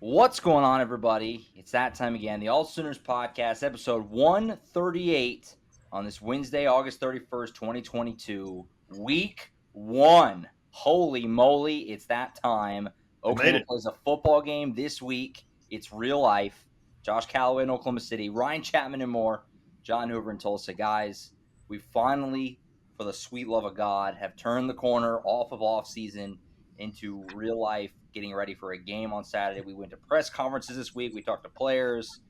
What's going on, everybody? It's that time again. The AllSooners Podcast, episode 138 on this Wednesday, August 31st, 2022, week one. Holy moly, it's that time. Oklahoma plays a football game this week. It's real life. Josh Callaway in Oklahoma City, Ryan Chapman and more, John Hoover in Tulsa. Guys, we finally, for the sweet love of God, have turned the corner off of off season into real life, getting ready for a game on Saturday. We went to press conferences this week. We talked to players.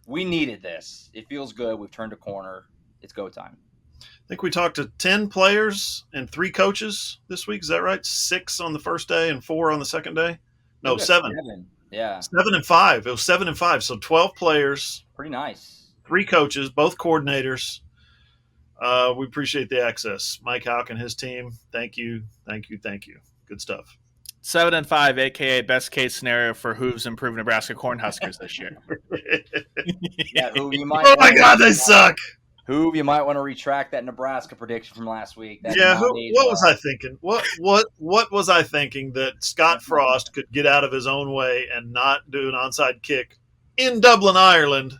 We needed this. It feels good. We've turned a corner. It's go time. I think we talked to 10 players and 3 coaches this week. Is that right? 6 on the first day and 4 on the second day? No, 7. Yeah. 7 and 5. It was 7 and 5. So 12 players. Pretty nice. 3 coaches, both coordinators. We appreciate the access. Mike Houck and his team. Thank you. Good stuff. 7 and 5, aka best case scenario for Hooves improved Nebraska Cornhuskers this year. Yeah, Hoove, you might. Oh my God, they suck. Hoove, you might want to retract that Nebraska prediction from last week. What was I thinking? What was I thinking that Scott Frost could get out of his own way and not do an onside kick in Dublin, Ireland,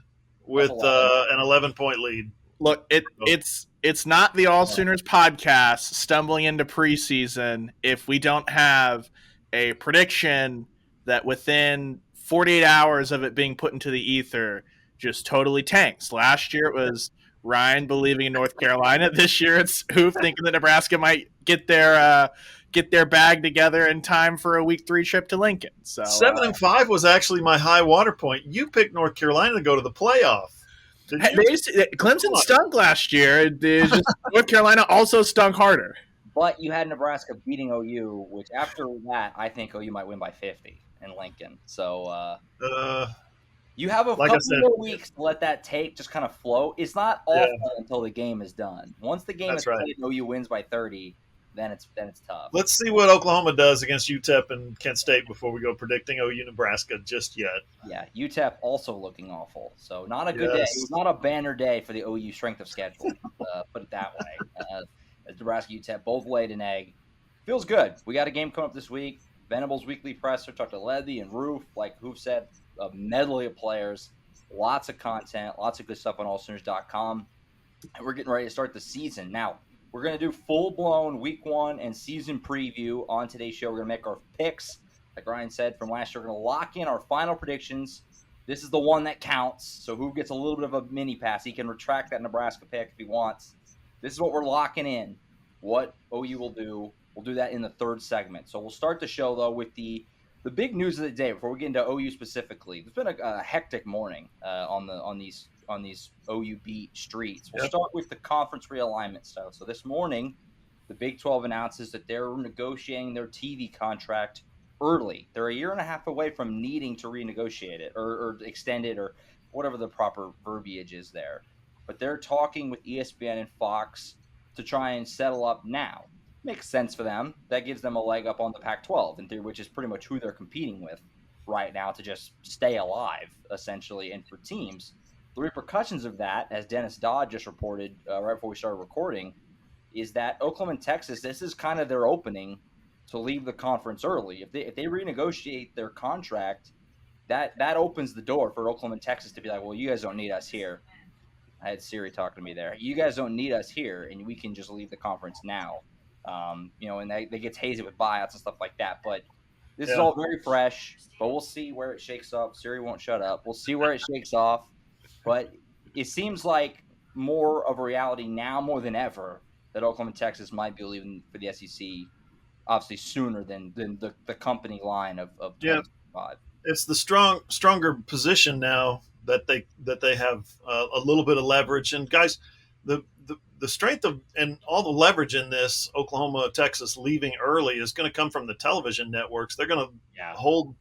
with an 11-point lead? Look, it's not the AllSooners Podcast stumbling into preseason if we don't have a prediction that within 48 hours of it being put into the ether just totally tanks. Last year it was Ryan believing in North Carolina. This year it's Hoof thinking that Nebraska might get their bag together in time for a week 3 trip to Lincoln. So 7 and 5 was actually my high water point. You picked North Carolina to go to the playoff. Clemson stunk last year. North Carolina also stunk harder. But you had Nebraska beating OU, which after that, I think OU might win by 50 in Lincoln. So you have a couple more weeks to let that tape just kind of flow. It's not awful until the game is done. Once the game is played and OU wins by 30, then it's tough. Let's see what Oklahoma does against UTEP and Kent State before we go predicting OU Nebraska just yet. Yeah, UTEP also looking awful. So not a good day. It was not a banner day for the OU strength of schedule, put it that way. Nebraska, UTEP both laid an egg. Feels good. We got a game coming up this week. Venables weekly presser. Talked to Levy and Roof, like Hoof said, a medley of players. Lots of content, lots of good stuff on AllSooners.com. And we're getting ready to start the season. Now, we're going to do full-blown week 1 and season preview on today's show. We're going to make our picks, like Ryan said, from last year. We're going to lock in our final predictions. This is the one that counts, so Hoof gets a little bit of a mini pass. He can retract that Nebraska pick if he wants. This is what we're locking in, what OU will do. We'll do that in the third segment. So we'll start the show, though, with the big news of the day before we get into OU specifically. It's been a hectic morning on these OU beat streets. We'll start with the conference realignment stuff. So this morning, the Big 12 announces that they're negotiating their TV contract early. They're a year and a half away from needing to renegotiate it or extend it or whatever the proper verbiage is there. But they're talking with ESPN and Fox to try and settle up now. Makes sense for them. That gives them a leg up on the Pac-12, in theory, which is pretty much who they're competing with right now to just stay alive, essentially, and for teams. The repercussions of that, as Dennis Dodd just reported right before we started recording, is that Oklahoma and Texas, this is kind of their opening to leave the conference early. If they renegotiate their contract, that opens the door for Oklahoma and Texas to be like, well, you guys don't need us here. I had Siri talking to me there. You guys don't need us here, and we can just leave the conference now. And they get hazy with buyouts and stuff like that. But this is all very fresh, but we'll see where it shakes up. Siri won't shut up. We'll see where it shakes off. But it seems like more of a reality now more than ever that Oklahoma and Texas might be leaving for the SEC, obviously sooner than the company line of 25. It's the stronger position now that they have a little bit of leverage. And guys, the strength of and all the leverage in this Oklahoma, Texas leaving early is going to come from the television networks. They're going to hold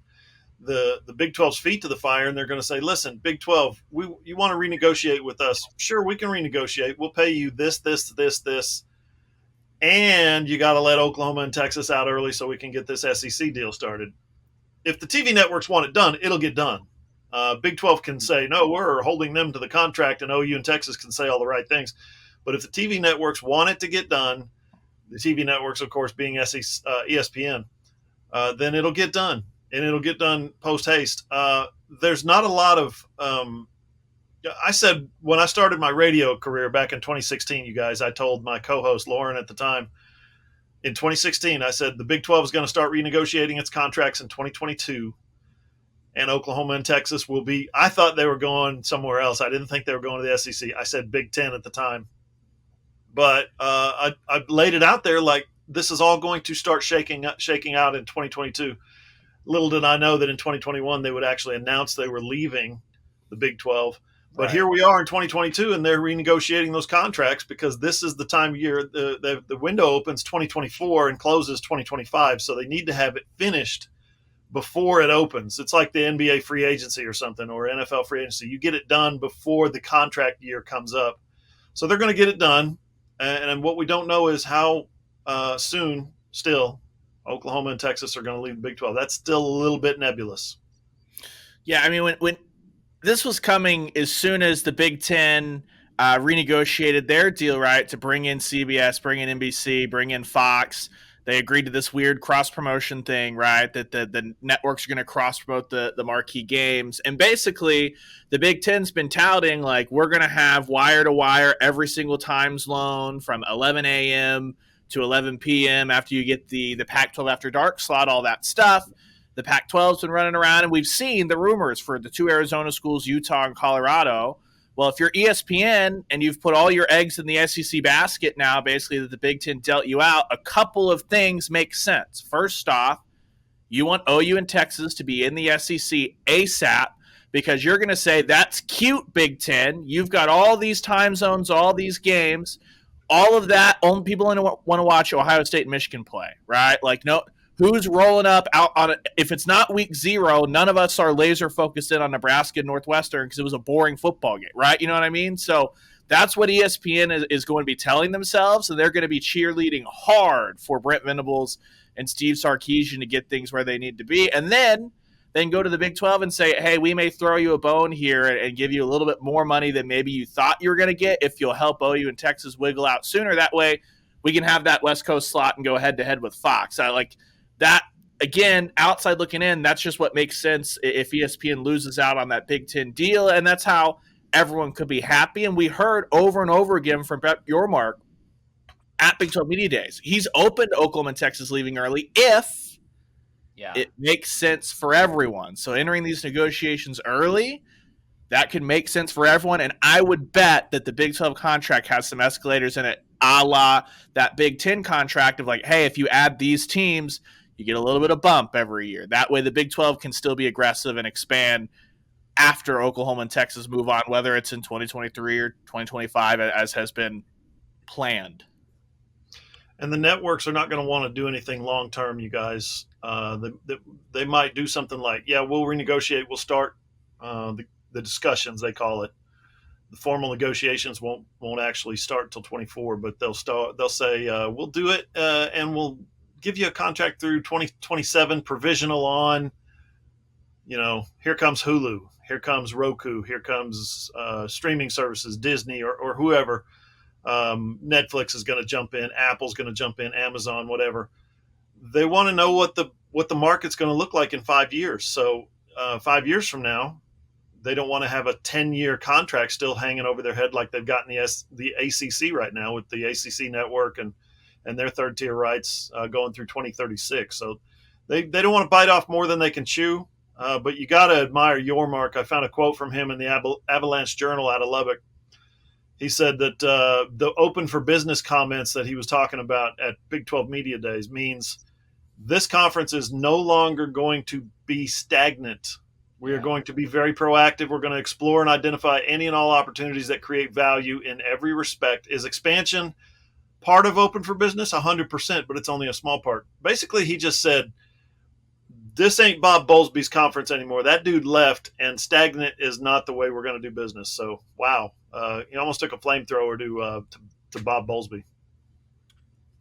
the Big 12's feet to the fire, and they're going to say, listen, Big 12, you want to renegotiate with us? Sure, we can renegotiate. We'll pay you this, and you got to let Oklahoma and Texas out early so we can get this SEC deal started. If the TV networks want it done, it'll get done. Big 12 can say, no, we're holding them to the contract, and OU and Texas can say all the right things. But if the TV networks want it to get done, the TV networks, of course, being ESPN, then it'll get done. and it'll get done post haste. There's not a lot of. I said when I started my radio career back in 2016, you guys, I told my co-host Lauren at the time, in 2016, I said the Big 12 is going to start renegotiating its contracts in 2022, and Oklahoma and Texas will be. I thought they were going somewhere else. I didn't think they were going to the SEC. I said Big 10 at the time, but I laid it out there like this is all going to start shaking out in 2022. Little did I know that in 2021 they would actually announce they were leaving the Big 12. But Right. here we are in 2022, and they're renegotiating those contracts because this is the time of year the window opens 2024 and closes 2025. So they need to have it finished before it opens. It's like the NBA free agency or something, or NFL free agency. You get it done before the contract year comes up. So they're going to get it done. And what we don't know is how soon still Oklahoma and Texas are going to leave the Big 12. That's still a little bit nebulous. Yeah, I mean, when this was coming as soon as the Big Ten renegotiated their deal, right, to bring in CBS, bring in NBC, bring in Fox. They agreed to this weird cross-promotion thing, right, that the networks are going to cross-promote the marquee games. And basically, the Big Ten's been touting, like, we're going to have wire-to-wire every single time zone from 11 a.m. to 11 p.m. after you get the Pac-12 After Dark slot, all that stuff. The Pac-12's been running around, and we've seen the rumors for the two Arizona schools, Utah and Colorado. Well, if you're ESPN and you've put all your eggs in the SEC basket now, basically that the Big Ten dealt you out, a couple of things make sense. First off, you want OU and Texas to be in the SEC ASAP because you're going to say, that's cute, Big Ten. You've got all these time zones, all these games, all of that. Only people want to watch Ohio State and Michigan play, right? Like, no. Who's rolling up out on it? If it's not week 0, none of us are laser focused in on Nebraska and Northwestern because it was a boring football game, right? You know what I mean? So that's what ESPN is going to be telling themselves, and they're going to be cheerleading hard for Brent Venables and Steve Sarkisian to get things where they need to be, and then go to the Big 12 and say, hey, we may throw you a bone here and give you a little bit more money than maybe you thought you were going to get if you'll help OU and Texas wiggle out sooner. That way we can have that West Coast slot and go head-to-head with Fox. That, again, outside looking in, that's just what makes sense if ESPN loses out on that Big Ten deal, and that's how everyone could be happy. And we heard over and over again from Brett Yormark at Big 12 Media Days. He's open to Oklahoma and Texas leaving early if it makes sense for everyone. So entering these negotiations early, that could make sense for everyone, and I would bet that the Big 12 contract has some escalators in it, a la that Big 10 contract of like, hey, if you add these teams – you get a little bit of bump every year. That way the Big 12 can still be aggressive and expand after Oklahoma and Texas move on, whether it's in 2023 or 2025 as has been planned. And the networks are not going to want to do anything long-term, you guys. They might do something like, yeah, we'll renegotiate. We'll start the discussions, they call it. The formal negotiations won't actually start until 24, but they'll say, we'll do it and we'll give you a contract through 2027 provisional on, here comes Hulu, here comes Roku, here comes streaming services, Disney or whoever. Netflix is going to jump in, Apple's going to jump in, Amazon, whatever. They want to know what the market's going to look like in 5 years. So 5 years from now, they don't want to have a 10-year contract still hanging over their head like they've got in the ACC right now with the ACC network and their third-tier rights going through 2036. So they don't want to bite off more than they can chew, but you got to admire Yormark. I found a quote from him in the Avalanche Journal out of Lubbock. He said that the open for business comments that he was talking about at Big 12 Media Days means this conference is no longer going to be stagnant. We are going to be very proactive. We're going to explore and identify any and all opportunities that create value in every respect. Is expansion part of open for business? 100%, but it's only a small part. Basically, he just said, this ain't Bob Bowlesby's conference anymore. That dude left, and stagnant is not the way we're going to do business. So, wow. He almost took a flamethrower to Bob Bowlesby.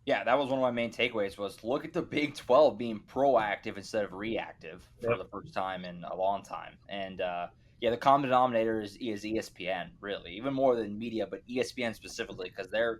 Yeah, that was one of my main takeaways was look at the Big 12 being proactive instead of reactive for the first time in a long time. And, the common denominator is ESPN, really, even more than media, but ESPN specifically, because they're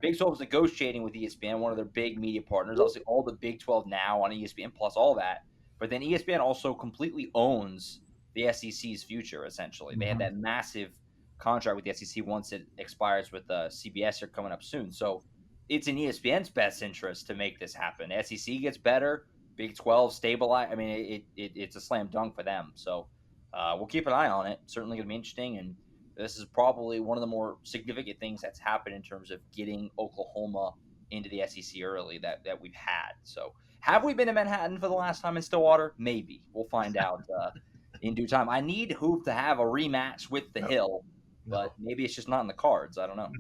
Big 12 is negotiating with ESPN, one of their big media partners. Obviously, all the Big 12 now on ESPN plus all that. But then ESPN also completely owns the SEC's future, essentially. They had that massive contract with the SEC once it expires with CBS here coming up soon. So it's in ESPN's best interest to make this happen. SEC gets better, Big 12 stabilize. I mean, it's a slam dunk for them. So we'll keep an eye on it. Certainly going to be interesting. And this is probably one of the more significant things that's happened in terms of getting Oklahoma into the SEC early that we've had. So have we been in Manhattan for the last time in Stillwater? Maybe. We'll find out in due time. I need Hoop to have a rematch with the Hill, but maybe it's just not in the cards. I don't know.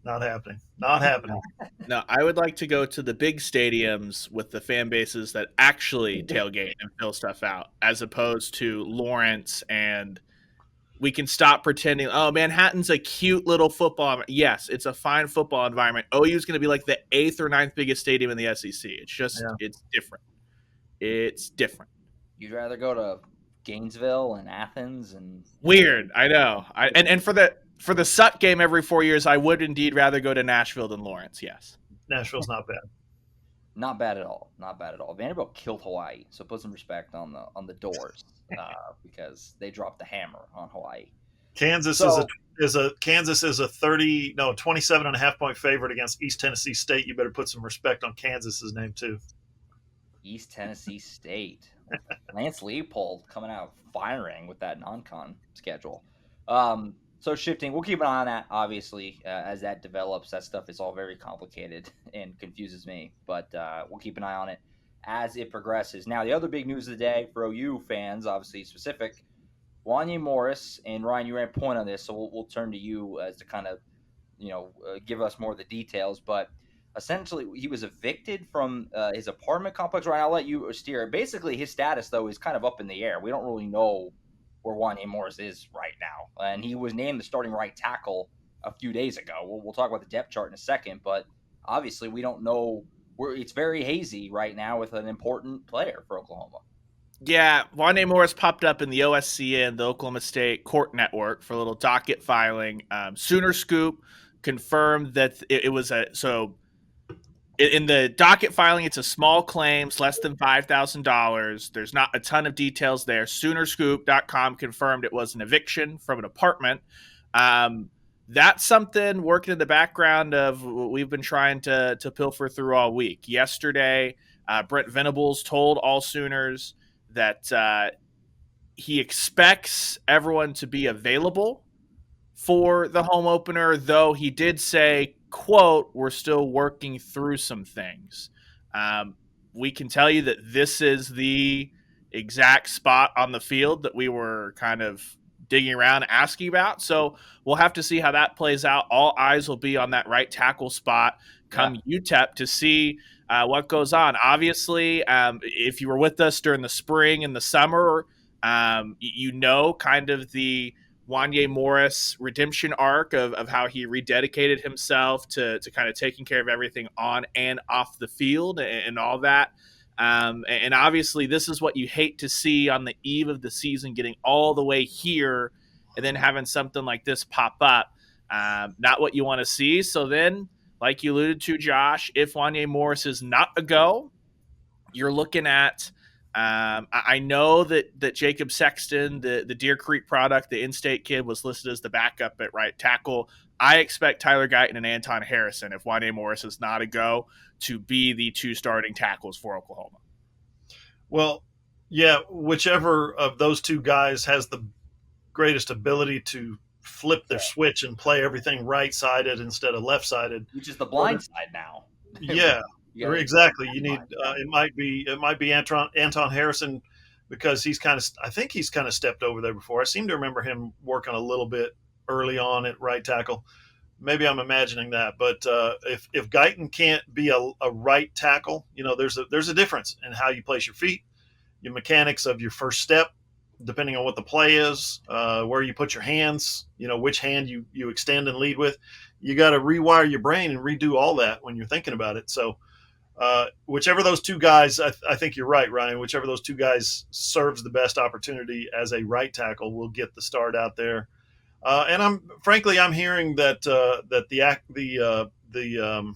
Not happening. Not happening. No, I would like to go to the big stadiums with the fan bases that actually tailgate and fill stuff out, as opposed to Lawrence, and we can stop pretending, oh, Manhattan's a cute little football. Yes, it's a fine football environment. OU is going to be like the 8th or 9th biggest stadium in the SEC. It's just, It's different. It's different. You'd rather go to Gainesville and Athens and weird. I know. And for the Sut game every 4 years, I would indeed rather go to Nashville than Lawrence. Yes. Nashville's not bad. Not bad at all. Not bad at all. Vanderbilt killed Hawaii, so put some respect on the doors because they dropped the hammer on Hawaii. Kansas is a 27.5 point favorite against East Tennessee State. You better put some respect on Kansas's name too. East Tennessee State. Lance Leopold coming out firing with that non-con schedule. So shifting, we'll keep an eye on that, obviously, as that develops. That stuff is all very complicated and confuses me, but we'll keep an eye on it as it progresses. Now, the other big news of the day for OU fans, obviously specific, Juanie Morris, and Ryan, you ran a point on this, so we'll turn to you as to kind of, give us more of the details, but essentially, he was evicted from his apartment complex. Ryan, I'll let you steer. Basically, his status, though, is kind of up in the air. We don't really know where Juanie Morris is right now. And he was named the starting right tackle a few days ago. We'll talk about the depth chart in a second, but obviously we don't know. It's very hazy right now with an important player for Oklahoma. Yeah, Juanie Morris popped up in the OSCN, the Oklahoma State Court Network, for a little docket filing. Sooner Scoop confirmed that it was in the docket filing, it's a small claims, less than $5,000. There's not a ton of details there. Soonerscoop.com confirmed it was an eviction from an apartment. That's something working in the background of what we've been trying to pilfer through all week. Yesterday, Brent Venables told AllSooners that he expects everyone to be available for the home opener, though he did say, quote, we're still working through some things. We can tell you that this is the exact spot on the field that we were kind of digging around asking about. So we'll have to see how that plays out. All eyes will be on that right tackle spot come UTEP to see what goes on. Obviously, if you were with us during the spring and the summer, kind of the Juanie Morris redemption arc of how he rededicated himself to kind of taking care of everything on and off the field and all that. And obviously this is what you hate to see on the eve of the season, getting all the way here and then having something like this pop up. Not what you want to see. So then, like you alluded to, Josh, if Juanie Morris is not a go, you're looking at I know that Jacob Sexton, the Deer Creek product, the in-state kid, was listed as the backup at right tackle. I expect Tyler Guyton and Anton Harrison, if Juanie Morris is not a go, to be the two starting tackles for Oklahoma. Well, yeah, whichever of those two guys has the greatest ability to flip their switch and play everything right-sided instead of left-sided. Which is the blind side now. Yeah. Exactly. You need it might be Anton Harrison, because I think he's kind of stepped over there before. I seem to remember him working a little bit early on at right tackle. Maybe I'm imagining that, but if Guyton can't be a right tackle, there's a difference in how you place your feet, your mechanics of your first step, depending on what the play is, where you put your hands, which hand you extend and lead with. You got to rewire your brain and redo all that when you're thinking about it. So. Whichever of those two guys, I think you're right, Ryan. Whichever of those two guys serves the best opportunity as a right tackle will get the start out there. And I'm hearing that the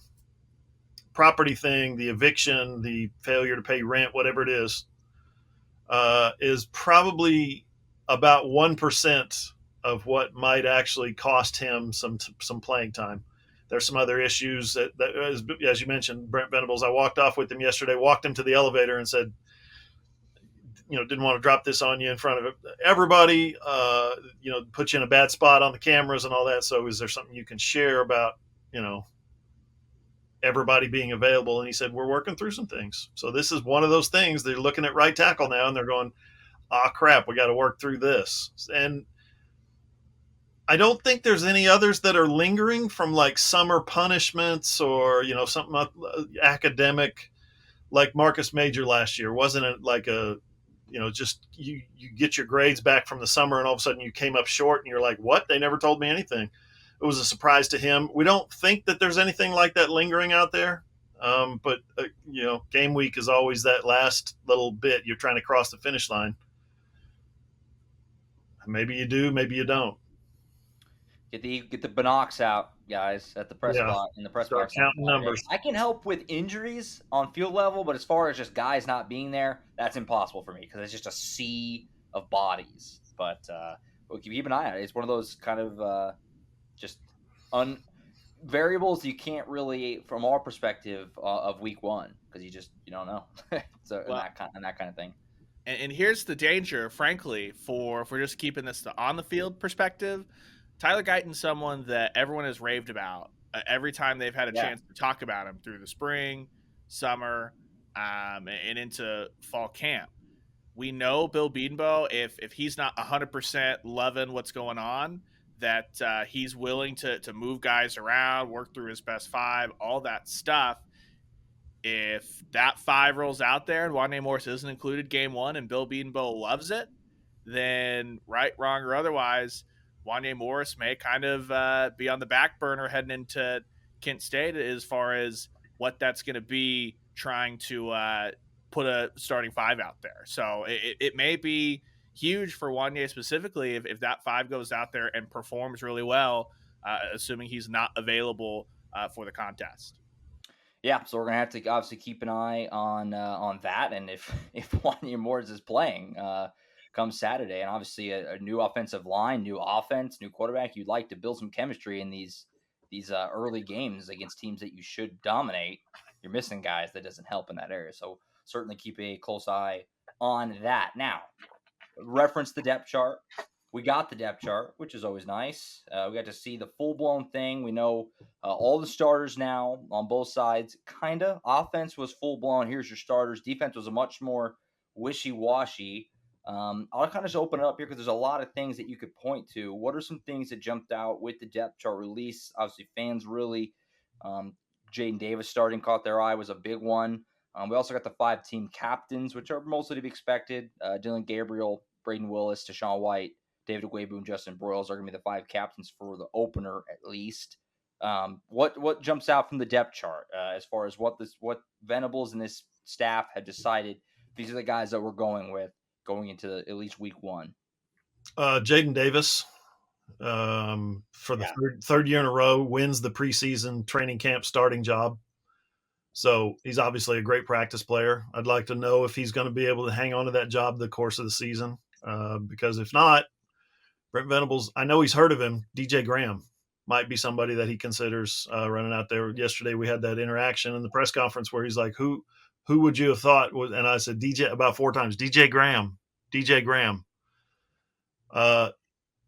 property thing, the eviction, the failure to pay rent, whatever it is, is probably about 1% of what might actually cost him some playing time. There's some other issues that as you mentioned, Brent Venables. I walked off with him yesterday, walked him to the elevator, and said, didn't want to drop this on you in front of everybody, put you in a bad spot on the cameras and all that. So is there something you can share about, everybody being available? And he said, we're working through some things. So this is one of those things. They're looking at right tackle now and they're going, crap, we got to work through this. And I don't think there's any others that are lingering from like summer punishments or, something academic like Marcus Major last year. Wasn't it like just you get your grades back from the summer and all of a sudden you came up short and you're like, what? They never told me anything. It was a surprise to him. We don't think that there's anything like that lingering out there. But game week is always that last little bit. You're trying to cross the finish line. Maybe you do, maybe you don't. Get the binocs out, guys, at the press box in the press box. Counting numbers. I can help with injuries on field level, but as far as just guys not being there, that's impossible for me because it's just a sea of bodies. But we'll keep an eye on it. It's one of those kind of just variables you can't really, from our perspective of week one, because you don't know. So that kind of thing. And here's the danger, frankly, if we're just keeping this on the field perspective. Tyler Guyton's someone that everyone has raved about every time they've had a chance to talk about him through the spring, summer, and into fall camp. We know Bill Bedenbaugh, if he's not 100% loving what's going on, that he's willing to move guys around, work through his best five, all that stuff. If that five rolls out there and Juanie Morris isn't included game one and Bill Bedenbaugh loves it, then right, wrong, or otherwise, Juanie Morris may kind of be on the back burner heading into Kent State as far as what that's going to be trying to put a starting five out there. So it may be huge for Juanie specifically if that five goes out there and performs really well, assuming he's not available for the contest. Yeah, so we're gonna have to obviously keep an eye on that, and if Juanie Morris is playing come Saturday, and obviously a new offensive line, new offense, new quarterback, you'd like to build some chemistry in these early games against teams that you should dominate. You're missing guys that doesn't help in that area, so certainly keep a close eye on that. Now, reference the depth chart. We got the depth chart, which is always nice. We got to see the full-blown thing. We know all the starters now on both sides. Kind of. Offense was full-blown. Here's your starters. Defense was a much more wishy-washy. I'll kind of just open it up here because there's a lot of things that you could point to. What are some things that jumped out with the depth chart release? Obviously, fans really Jaden Davis starting caught their eye was a big one. We also got the 5-team captains, which are mostly to be expected. Dylan Gabriel, Braden Willis, Deshaun White, David Agwebu, and Justin Broyles are going to be the 5 captains for the opener at least. What jumps out from the depth chart as far as what Venables and this staff had decided? These are the guys that we're going with going into at least week one. Jaden Davis, for the third year in a row, wins the preseason training camp starting job. So he's obviously a great practice player. I'd like to know if he's going to be able to hang on to that job the course of the season, because if not, Brent Venables, I know he's heard of him. DJ Graham might be somebody that he considers running out there. Yesterday we had that interaction in the press conference where he's like, who would you have thought? And I said, DJ, about 4 times, DJ Graham.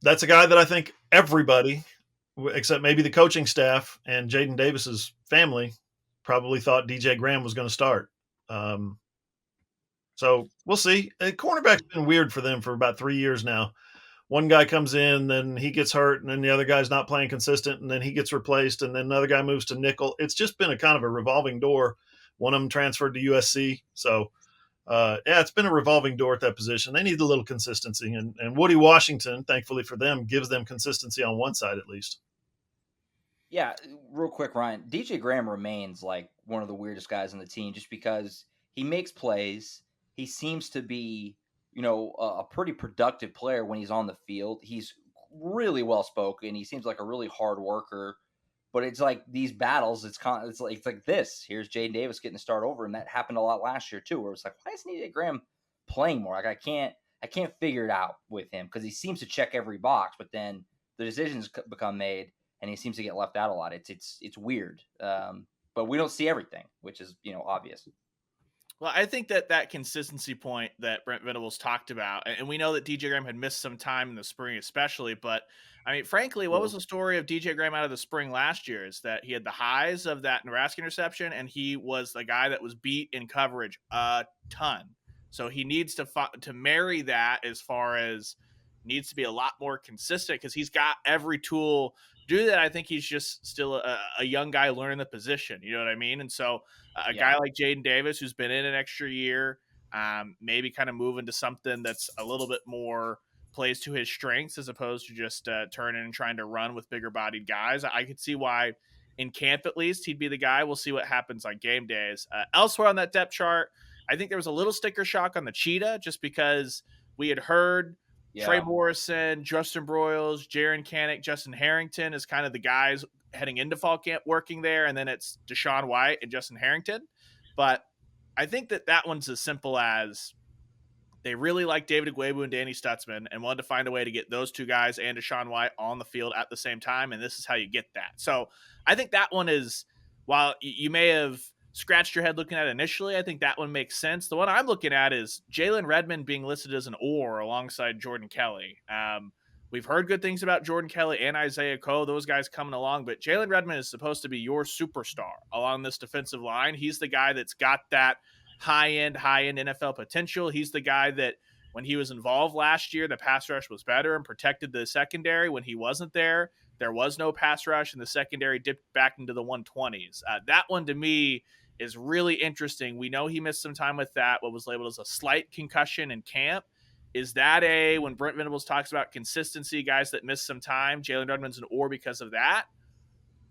That's a guy that I think everybody, except maybe the coaching staff and Jaden Davis's family, probably thought DJ Graham was going to start. So we'll see. Cornerback's been weird for them for about 3 years now. One guy comes in, then he gets hurt, and then the other guy's not playing consistent, and then he gets replaced, and then another guy moves to nickel. It's just been a kind of a revolving door. One of them transferred to USC. So, it's been a revolving door at that position. They need a little consistency, and Woody Washington, thankfully for them, gives them consistency on one side at least. Yeah, real quick, Ryan. DJ Graham remains like one of the weirdest guys on the team just because he makes plays. He seems to be a pretty productive player when he's on the field. He's really well spoken. He seems like a really hard worker. But it's like these battles. It's like this. Here's Jaden Davis getting to start over, and that happened a lot last year too. Where it's like, why isn't DJ Graham playing more. Like I can't figure it out with him because he seems to check every box, but then the decisions become made and he seems to get left out a lot. It's weird. But we don't see everything, which is, obvious. Well, I think that consistency point that Brent Venables talked about, and we know that DJ Graham had missed some time in the spring especially, but I mean, frankly, what was the story of DJ Graham out of the spring last year is that he had the highs of that Nebraska interception, and he was the guy that was beat in coverage a ton. So he needs to marry that as far as needs to be a lot more consistent because he's got every tool to do that. I think he's just still a young guy learning the position. You know what I mean? And so a guy like Jaden Davis, who's been in an extra year, maybe kind of move into something that's a little bit more plays to his strengths as opposed to just turning and trying to run with bigger bodied guys. I could see why in camp, at least, he'd be the guy. We'll see what happens on game days. Elsewhere on that depth chart, I think there was a little sticker shock on the Cheetah just because we had heard Trey Morrison, Justin Broyles, Jaron Canick, Justin Harrington is kind of the guys heading into fall camp working there, and then it's Deshaun White and Justin Harrington. But I think that one's as simple as they really like David Agwebu and Danny Stutzman and wanted to find a way to get those two guys and Deshaun White on the field at the same time, and this is how you get that. So I think that one is, while you may have scratched your head looking at it initially, I think that one makes sense. The one I'm looking at is Jalen Redmond being listed as an or alongside Jordan Kelly. We've heard good things about Jordan Kelly and Isaiah Coe, those guys coming along, but Jalen Redmond is supposed to be your superstar along this defensive line. He's the guy that's got that high-end NFL potential. He's the guy that when he was involved last year, the pass rush was better and protected the secondary. When he wasn't there, there was no pass rush, and the secondary dipped back into the 120s. That one, to me, is really interesting. We know he missed some time with that, what was labeled as a slight concussion in camp. Is that when Brent Venables talks about consistency, guys that miss some time, Jalen Redmond's an or because of that?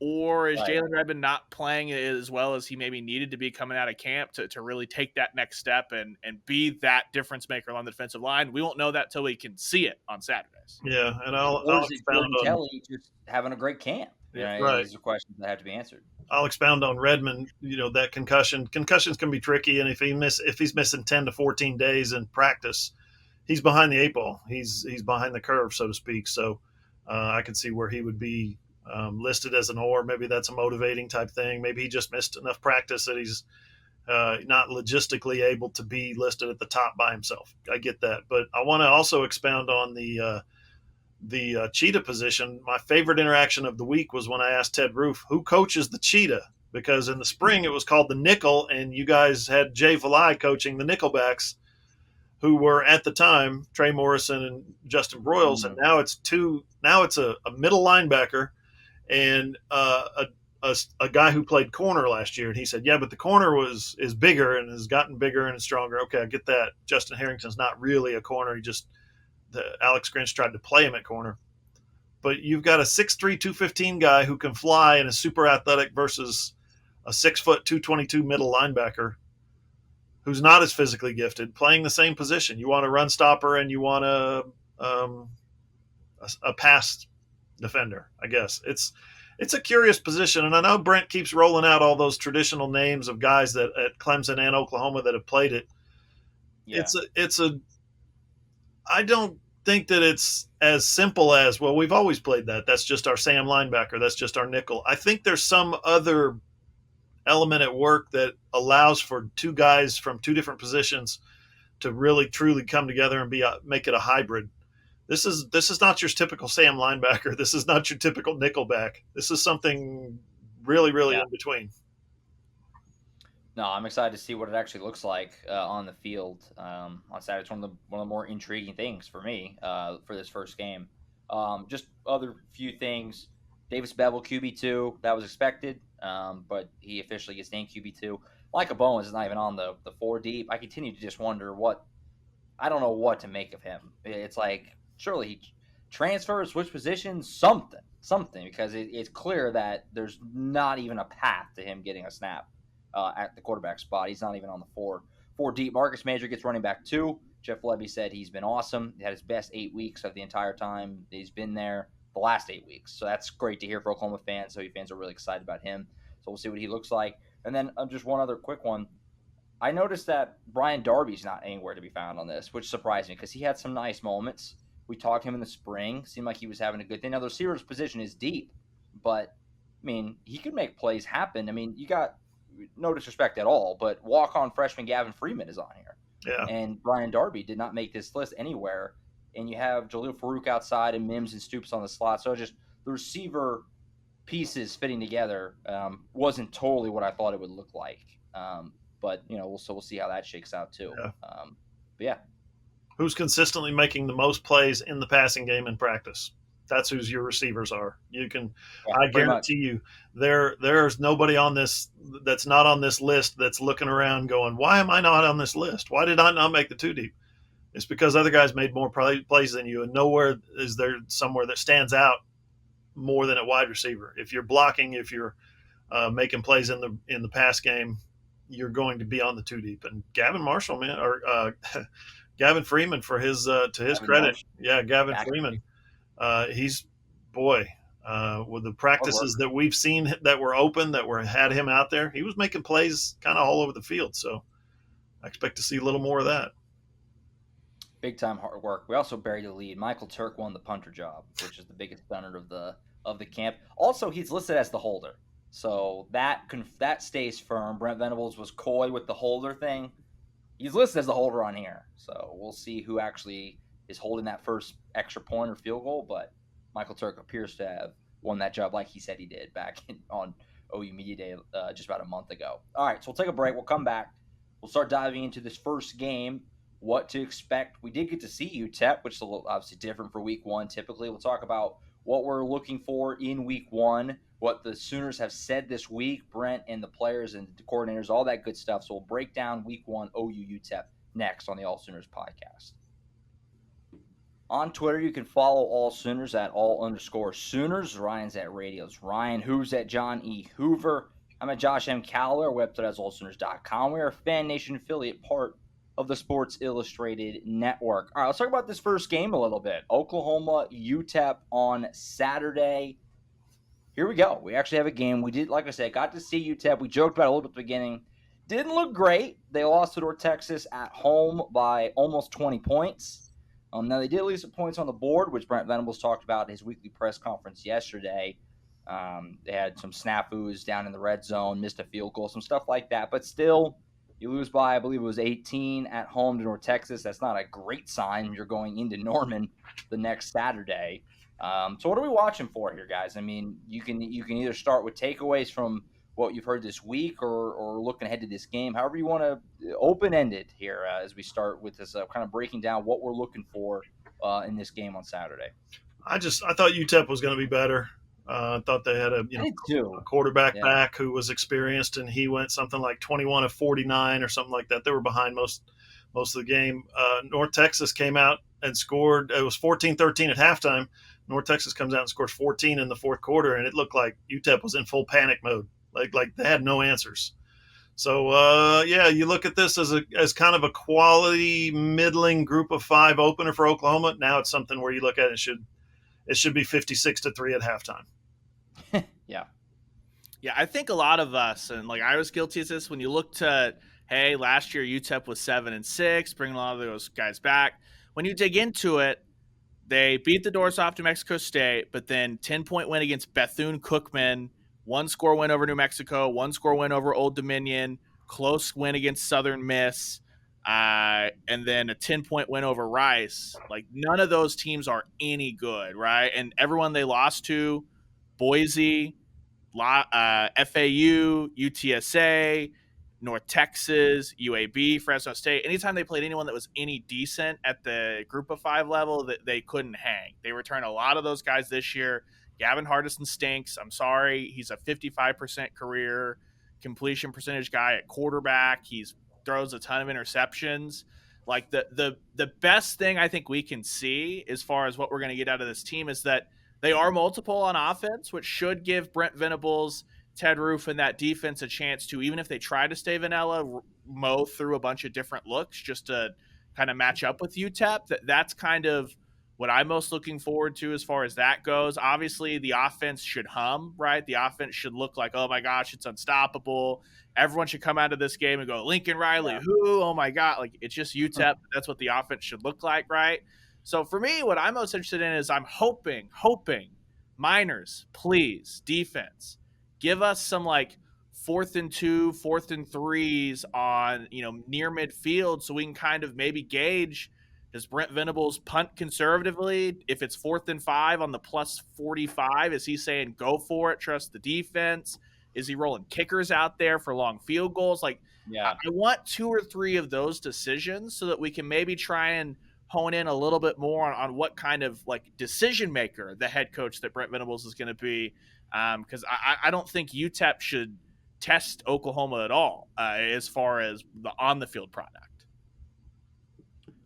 Or is Jalen Redmond not playing as well as he maybe needed to be coming out of camp to really take that next step and be that difference maker along the defensive line? We won't know that till we can see it on Saturdays. Yeah, and I'll expound on Kelly just having a great camp. Right. These are questions that have to be answered. I'll expound on Redmond. That concussions can be tricky, and if he's missing 10 to 14 days in practice, he's behind the 8 ball. He's behind the curve, so to speak. So I can see where he would be listed as an or. Maybe that's a motivating type thing. Maybe he just missed enough practice that he's not logistically able to be listed at the top by himself. I get that, but I want to also expound on the cheetah position. My favorite interaction of the week was when I asked Ted Roof, who coaches the cheetah? Because in the spring it was called the nickel, and you guys had Jay Valai coaching the nickelbacks, who were at the time Trey Morrison and Justin Broyles, and now it's a middle linebacker and a guy who played corner last year. And he said, yeah, but the corner is bigger and has gotten bigger and stronger. Okay, I get that. Justin Harrington's not really a corner. Alex Grinch tried to play him at corner. But you've got a 6'3", 215 guy who can fly and is super athletic versus a 6 foot 222 middle linebacker who's not as physically gifted, playing the same position. You want a run stopper and you want a pass defender, I guess. It's a curious position, and I know Brent keeps rolling out all those traditional names of guys that at Clemson and Oklahoma that have played it. Yeah. I don't think that it's as simple as, well, we've always played that. That's just our Sam linebacker. That's just our nickel. I think there's some other element at work that allows for two guys from two different positions to really truly come together and make it a hybrid. This is not your typical Sam linebacker. This is not your typical nickelback. This is something really, really in between. No, I'm excited to see what it actually looks like on the field on Saturday. It's one of the more intriguing things for me for this first game. Just other few things. Davis Bevel, QB2, that was expected, but he officially gets named QB2. Micah Bowens is not even on the 4 deep. I continue to just wonder I don't know what to make of him. It's like, surely he transfers, switch positions, something, because it's clear that there's not even a path to him getting a snap at the quarterback spot. He's not even on the 4 deep. Marcus Major gets running back 2. Jeff Levy said he's been awesome. He had his best 8 weeks of the entire time he's been there, the last 8 weeks. So that's great to hear for Oklahoma fans. So fans are really excited about him. So we'll see what he looks like. And then just one other quick one. I noticed that Brian Darby's not anywhere to be found on this, which surprised me because he had some nice moments. We talked to him in the spring. Seemed like he was having a good thing. Now, the receiver's position is deep, but, I mean, he could make plays happen. I mean, you got no disrespect at all, but walk-on freshman Gavin Freeman is on here. Yeah. And Brian Darby did not make this list anywhere. And you have Jaleel Farouk outside and Mims and Stoops on the slot. So just the receiver pieces fitting together wasn't totally what I thought it would look like. But, we'll see how that shakes out too. Yeah. But yeah. Who's consistently making the most plays in the passing game in practice? That's who your receivers are. I guarantee you there's nobody on this that's not on this list that's looking around going, why am I not on this list? Why did I not make the 2 deep? It's because other guys made more plays than you, and nowhere is there somewhere that stands out more than a wide receiver. If you're blocking, if you're making plays in the pass game, you're going to be on the 2 deep. And Gavin Marshall, man, or Gavin Freeman, for his to his Gavin credit, Marshall. Gavin Freeman, with the practices that we've seen that were open, had him out there, he was making plays kind of all over the field. So I expect to see a little more of that. Big time hard work. We also buried the lead. Michael Turk won the punter job, which is the biggest stunner of the camp. Also, he's listed as the holder, so that stays firm. Brent Venables was coy with the holder thing. He's listed as the holder on here, so we'll see who actually is holding that first extra point or field goal. But Michael Turk appears to have won that job like he said he did back on OU Media Day just about a month ago. All right, so we'll take a break. We'll come back. We'll start diving into this first game. What to expect. We did get to see UTEP, which is a little obviously different for week one. Typically, we'll talk about what we're looking for in week one, what the Sooners have said this week, Brent and the players and the coordinators, all that good stuff. So we'll break down week one OU UTEP next on the AllSooners podcast. On Twitter, you can follow AllSooners at @all_Sooners. Ryan's at Radios Ryan. Who's at John E. Hoover. I'm at Josh M. Callaway. Our website is allsooners.com. We are a Fan Nation affiliate, part of the Sports Illustrated Network. All right, let's talk about this first game a little bit. Oklahoma UTEP on Saturday. Here we go. We actually have a game. We did, like I said, got to see UTEP. We joked about it a little bit at the beginning. Didn't look great. They lost to North Texas at home by almost 20 points. Now, they did leave some points on the board, which Brent Venables talked about in his weekly press conference yesterday. They had some snafus down in the red zone, missed a field goal, some stuff like that. But still, you lose by, I believe it was 18 at home to North Texas. That's not a great sign. You're going into Norman the next Saturday. So what are we watching for here, guys? I mean, you can either start with takeaways from what you've heard this week or looking ahead to this game. However you want to open-ended here as we start with this kind of breaking down what we're looking for in this game on Saturday. I thought UTEP was going to be better. I thought they had a quarterback back who was experienced, and he went something like 21 of 49 or something like that. They were behind most of the game. North Texas came out and scored. It was 14-13 at halftime. North Texas comes out and scores 14 in the fourth quarter, and it looked like UTEP was in full panic mode. Like they had no answers. So you look at this as kind of a quality middling group of 5 opener for Oklahoma. Now it's something where you look at it should be 56-3 at halftime. Yeah, I think a lot of us, and like I was guilty of this, when you look to, hey, last year UTEP was 7-6, bringing a lot of those guys back. When you dig into it, they beat the doors off New Mexico State, but then 10-point win against Bethune-Cookman, 1-score win over New Mexico, 1-score win over Old Dominion, close win against Southern Miss, and then a 10-point win over Rice. Like, none of those teams are any good, right? And everyone they lost to, Boise, FAU, UTSA, North Texas, UAB, Fresno State. Anytime they played anyone that was any decent at the group of 5 level, that they couldn't hang. They returned a lot of those guys this year. Gavin Hardison stinks. I'm sorry. He's a 55% career completion percentage guy at quarterback. He throws a ton of interceptions. Like the best thing I think we can see as far as what we're going to get out of this team is that they are multiple on offense, which should give Brent Venables, Ted Roof, and that defense a chance to, even if they try to stay vanilla, mow through a bunch of different looks just to kind of match up with UTEP. That's kind of what I'm most looking forward to as far as that goes, obviously the offense should hum, right? The offense should look like, oh my gosh, it's unstoppable. Everyone should come out of this game and go, Lincoln Riley, who? Oh my God. Like, it's just UTEP. That's what the offense should look like, right? So for me, what I'm most interested in is I'm hoping, Miners, please, defense, give us some like 4th and 2, 4th and 3s on, near midfield so we can kind of maybe gauge, does Brent Venables punt conservatively? If it's 4th and 5 on the plus 45, is he saying go for it, trust the defense? Is he rolling kickers out there for long field goals? Like, I want 2 or 3 of those decisions so that we can maybe try and hone in a little bit more on what kind of like decision maker the head coach that Brent Venables is going to be. Because I don't think UTEP should test Oklahoma at all as far as the on the field product.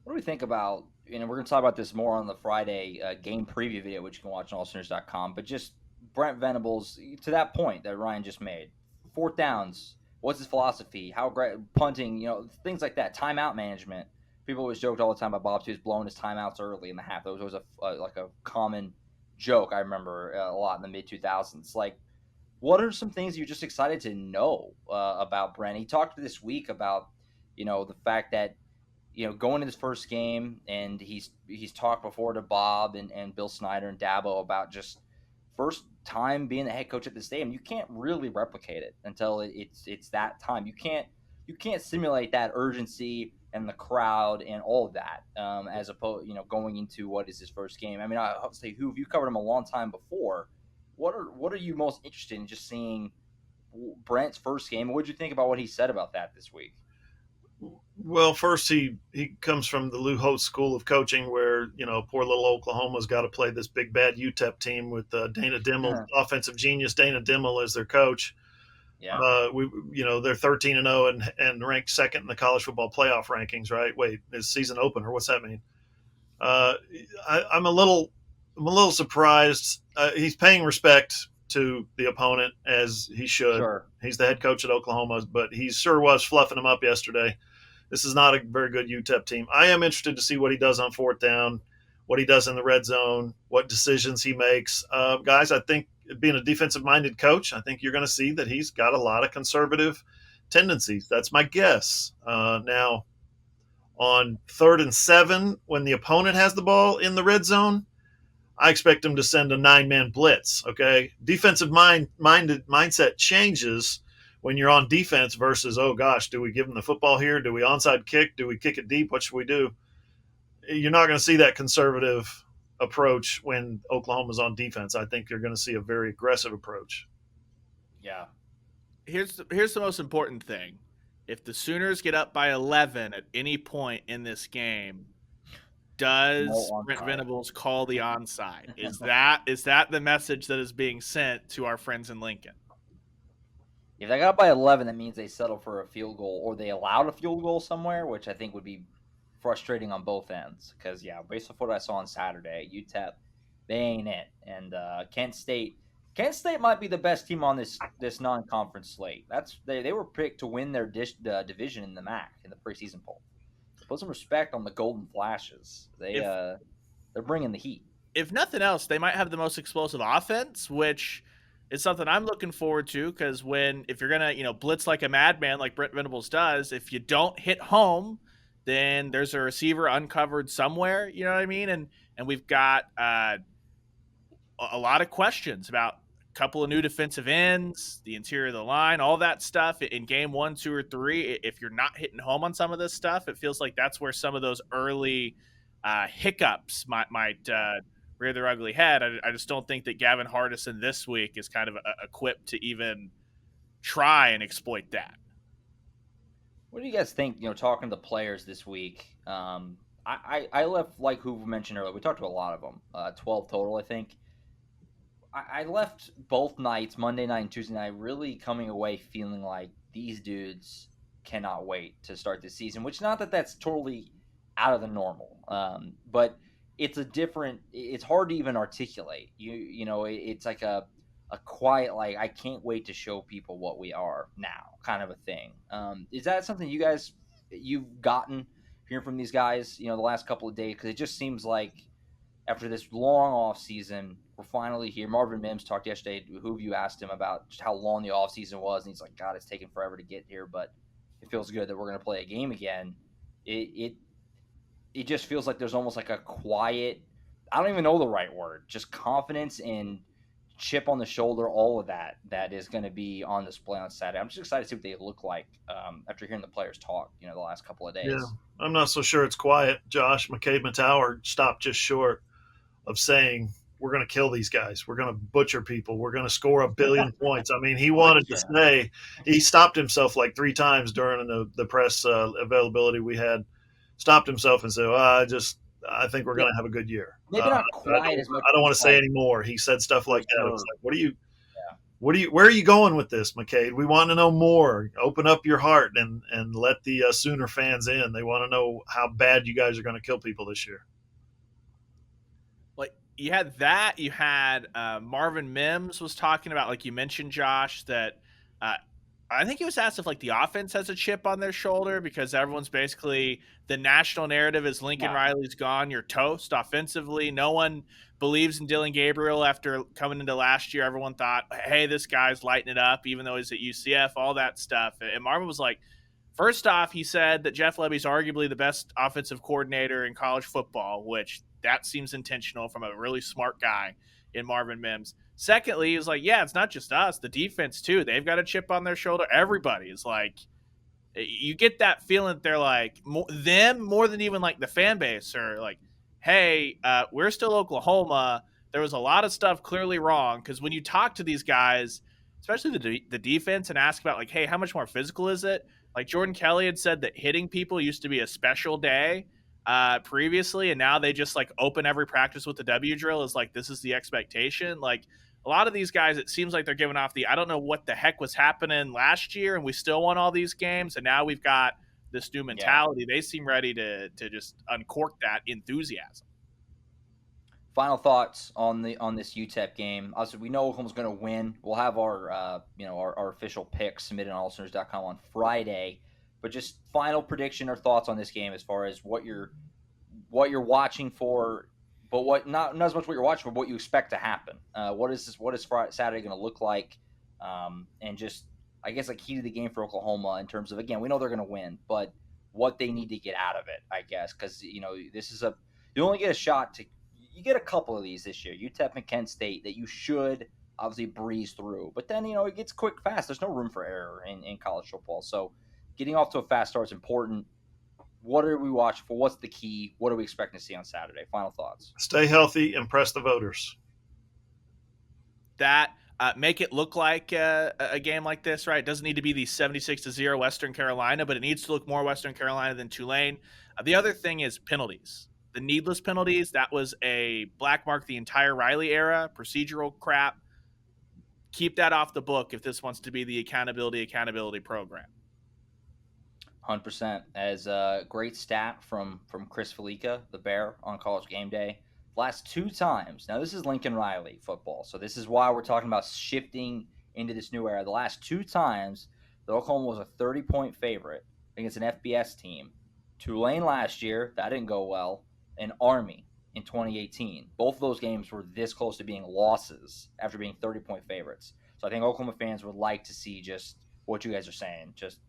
What do we think about, we're going to talk about this more on the Friday game preview video, which you can watch on AllSooners.com, but just Brent Venables, to that point that Ryan just made, 4th downs, what's his philosophy, how great, punting, things like that, timeout management. People always joked all the time about Bob Stoops blowing his timeouts early in the half. That was always a common joke, I remember a lot in the mid-2000s. Like, what are some things you're just excited to know about Brent? He talked this week about, the fact that, going to this first game, and he's talked before to Bob and Bill Snyder and Dabo about just first time being the head coach at the stadium. You can't really replicate it until it's that time. You can't simulate that urgency and the crowd and all of that as opposed, going into what is his first game. I mean, I have to say, Hoove, you covered him a long time before. What are you most interested in just seeing Brent's first game? What did you think about what he said about that this week? Well, first he comes from the Lou Holtz school of coaching, where poor little Oklahoma's got to play this big bad UTEP team with Dana Dimmel, offensive genius Dana Dimmel as their coach. Yeah, they're 13-0 and ranked 2nd in the college football playoff rankings. Right? Wait, is season opener? What's that mean? I'm a little surprised. He's paying respect to the opponent, as he should. Sure. He's the head coach at Oklahoma, but he sure was fluffing him up yesterday. This is not a very good UTEP team. I am interested to see what he does on 4th down, what he does in the red zone, what decisions he makes. Guys, I think being a defensive-minded coach, I think you're going to see that he's got a lot of conservative tendencies. That's my guess. Now, on 3rd and 7, when the opponent has the ball in the red zone, I expect him to send a 9-man blitz, okay? Defensive mindset changes when you're on defense versus, oh, gosh, do we give him the football here? Do we onside kick? Do we kick it deep? What should we do? You're not going to see that conservative approach when Oklahoma's on defense. I think you're going to see a very aggressive approach. Yeah. Here's the most important thing. If the Sooners get up by 11 at any point in this game, does Brent Venables call the onside? Is that the message that is being sent to our friends in Lincoln? If they got up by 11, that means they settled for a field goal, or they allowed a field goal somewhere, which I think would be frustrating on both ends. Because, based on what I saw on Saturday, UTEP, they ain't it. And Kent State might be the best team on this non-conference slate. They were picked to win their division in the MAC in the preseason poll. Put some respect on the Golden Flashes. They're bringing the heat. If nothing else, they might have the most explosive offense, which is something I'm looking forward to, because if you're gonna blitz like a madman like Brent Venables does, if you don't hit home, then there's a receiver uncovered somewhere. You know what I mean? And we've got a lot of questions about a couple of new defensive ends, the interior of the line, all that stuff in game 1, 2, or 3. If you're not hitting home on some of this stuff, it feels like that's where some of those early hiccups might rear their ugly head. I just don't think that Gavin Hardison this week is kind of equipped to even try and exploit that. What do you guys think, talking to the players this week? I left, like Hoover mentioned earlier, we talked to a lot of them, 12 total, I think. I left both nights, Monday night and Tuesday night, really coming away feeling like these dudes cannot wait to start the season, which not that that's totally out of the normal, but it's hard to even articulate. It's like a quiet, like, I can't wait to show people what we are now kind of a thing. Is that something you've gotten hearing from these guys, the last couple of days? Because it just seems like, after this long off season, we're finally here. Marvin Mims talked yesterday. Who you asked him about just how long the off season was, and he's like, "God, it's taken forever to get here, but it feels good that we're going to play a game again." It just feels like there's almost like a quiet, I don't even know the right word, just confidence and chip on the shoulder, all of that is going to be on display on Saturday. I'm just excited to see what they look like after hearing the players talk, the last couple of days. Yeah, I'm not so sure it's quiet, Josh. McCabe Matower stopped just short of saying, we're going to kill these guys. We're going to butcher people. We're going to score 1 billion points. I mean, he wanted to say, he stopped himself like 3 times during the press availability we had, stopped himself and said, I think we're going to have a good year. Maybe not quiet as much. I don't want to say anymore. He said stuff like that. It was like, where are you going with this, McCade? We want to know more. Open up your heart and let the Sooner fans in. They want to know how bad you guys are going to kill people this year. Like, you had that. You had Marvin Mims was talking about, like you mentioned, Josh, that I think he was asked if like the offense has a chip on their shoulder because everyone's basically, the national narrative is Lincoln Riley's gone, you're toast offensively. No one believes in Dylan Gabriel after coming into last year. Everyone thought, hey, this guy's lighting it up, even though he's at UCF, all that stuff. And Marvin was like, first off, he said that Jeff Lebby's arguably the best offensive coordinator in college football, which that seems intentional from a really smart guy in Marvin Mims. Secondly, he was like, yeah, it's not just us, the defense too. They've got a chip on their shoulder. Everybody is like, you get that feeling that they're like, them more than even like the fan base are like, hey, we're still Oklahoma. There was a lot of stuff clearly wrong. Because when you talk to these guys, especially the defense, and ask about like, hey, how much more physical is it? Like Jordan Kelly had said that hitting people used to be a special day previously, and now they just like open every practice with the W drill is like, this is the expectation. Like, a lot of these guys, it seems like they're giving off I don't know what the heck was happening last year, and we still won all these games, and now we've got this new mentality. Yeah. They seem ready to just uncork that enthusiasm. Final thoughts on this UTEP game. Also, we know Oklahoma's going to win. We'll have our our official picks submitted on AllSooners.com on Friday. But just final prediction or thoughts on this game as far as what you're watching for. But what not as much what you're watching, but what you expect to happen. What is Saturday going to look like? And just, I guess, a key to the game for Oklahoma in terms of, again, we know they're going to win, but what they need to get out of it, I guess, because this is you only get a shot to, you get a couple of these this year, UTEP and Kent State, that you should obviously breeze through. But then it gets quick, fast. There's no room for error in college football. So getting off to a fast start is important. What are we watching for? What's the key? What are we expecting to see on Saturday? Final thoughts. Stay healthy, impress the voters. That make it look like a game like this, right? It doesn't need to be the 76-0 Western Carolina, but it needs to look more Western Carolina than Tulane. The other thing is penalties. The needless penalties, that was a black mark the entire Riley era, procedural crap. Keep that off the book if this wants to be the accountability program. 100%. As a great stat from Chris Felica, the Bear, on College Game Day. Last 2 times. Now, this is Lincoln Riley football, so this is why we're talking about shifting into this new era. The last 2 times that Oklahoma was a 30-point favorite against an FBS team. Tulane last year, that didn't go well, and Army in 2018. Both of those games were this close to being losses after being 30-point favorites. So I think Oklahoma fans would like to see just what you guys are saying, just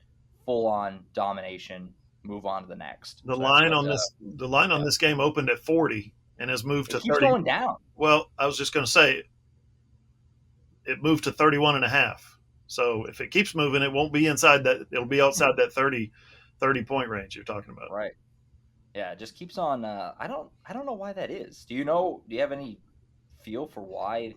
full-on domination, move on to the next. The line on this game opened at 40 and has moved to 30. It's going down. Well, I was just going to say it moved to 31.5. So if it keeps moving, it won't be inside that. It'll be outside that 30 point range you're talking about. Right. Yeah, it just keeps on. I don't know why that is. Do you have any feel for why?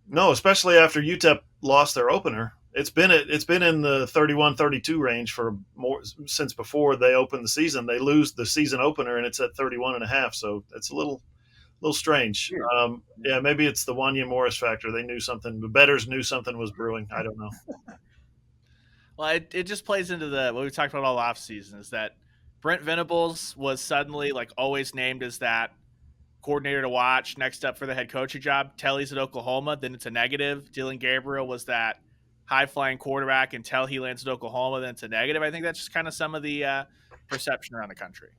No, especially after UTEP lost their opener. It's been in the 31-32 range for more since before they opened the season. They lose the season opener and it's at 31.5. So it's a little strange. Sure. Yeah, maybe it's the Juanie Morris factor. They knew something. The bettors knew something was brewing. I don't know. Well, it just plays into what we talked about all off season is that Brent Venables was suddenly like always named as that coordinator to watch next up for the head coaching job. Telly's at Oklahoma, then it's a negative. Dylan Gabriel was that high-flying quarterback until he lands at Oklahoma, then it's a negative. I think that's just kind of some of the perception around the country.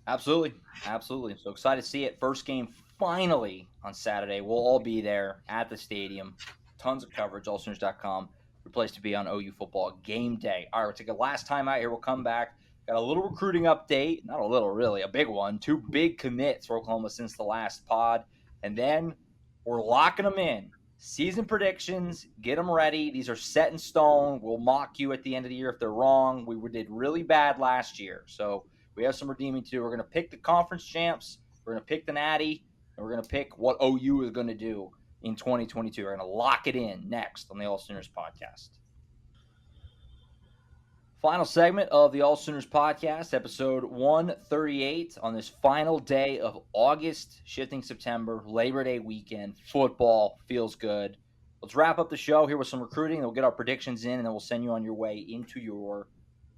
Absolutely. Absolutely. So excited to see it. First game finally on Saturday. We'll all be there at the stadium. Tons of coverage, AllSooners.com. Your place to be on OU football game day. All right, we'll take a last time out here. We'll come back. Got a little recruiting update. Not a little, really. A big one. 2 big commits for Oklahoma since the last pod. And then we're locking them in. Season predictions. Get them ready. These are set in stone. We'll mock you at the end of the year if they're wrong. We did really bad last year. So we have some redeeming to do. We're going to pick the conference champs. We're going to pick the Natty. And we're going to pick what OU is going to do in 2022. We're going to lock it in next on the AllSooners Podcast. Final segment of the AllSooners Podcast, episode 138 on this final day of August, shifting September, Labor Day weekend. Football feels good. Let's wrap up the show here with some recruiting, and we'll get our predictions in, and then we'll send you on your way into your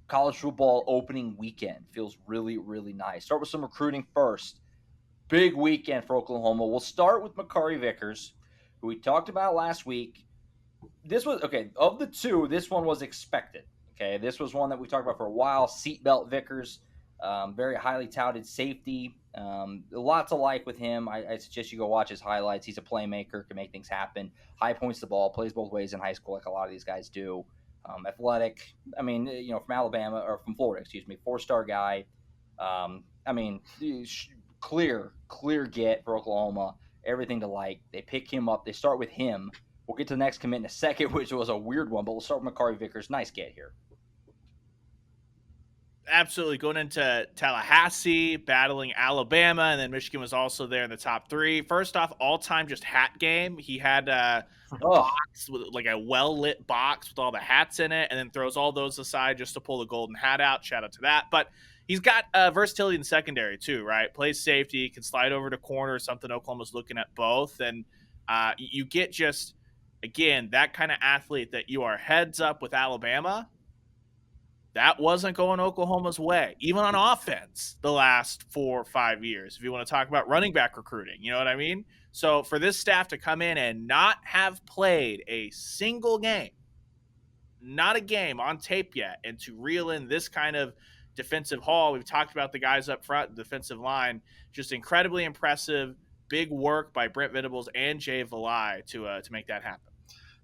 college football opening weekend. Feels really, really nice. Start with some recruiting first. Big weekend for Oklahoma. We'll start with Makari Vickers, who we talked about last week. This was, okay, of the two, this one was expected. Okay, this was one that we talked about for a while. Seatbelt Vickers, very highly touted safety. A lot to like with him. I suggest you go watch his highlights. He's a playmaker, can make things happen. High points the ball, plays both ways in high school like a lot of these guys do. Athletic. I mean, from Alabama or from Florida, 4-star guy. Clear get for Oklahoma. Everything to like. They pick him up. They start with him. We'll get to the next commit in a second, which was a weird one, but we'll start with Makari Vickers. Nice get here. Absolutely. Going into Tallahassee, battling Alabama, and then Michigan was also there in the top 3. First off, all-time just hat game. He had a box with like a well-lit box with all the hats in it, and then throws all those aside just to pull the golden hat out. Shout out to that. But he's got versatility in the secondary too, right? Plays safety, can slide over to corner, something Oklahoma's looking at both. And you get just, again, that kind of athlete that you are heads up with Alabama. That wasn't going Oklahoma's way, even on offense, the last 4 or 5 years. If you want to talk about running back recruiting, you know what I mean? So for this staff to come in and not have played a single game, not a game on tape yet, and to reel in this kind of defensive haul, we've talked about the guys up front, the defensive line, just incredibly impressive. Big work by Brent Venables and Jay Valai to make that happen.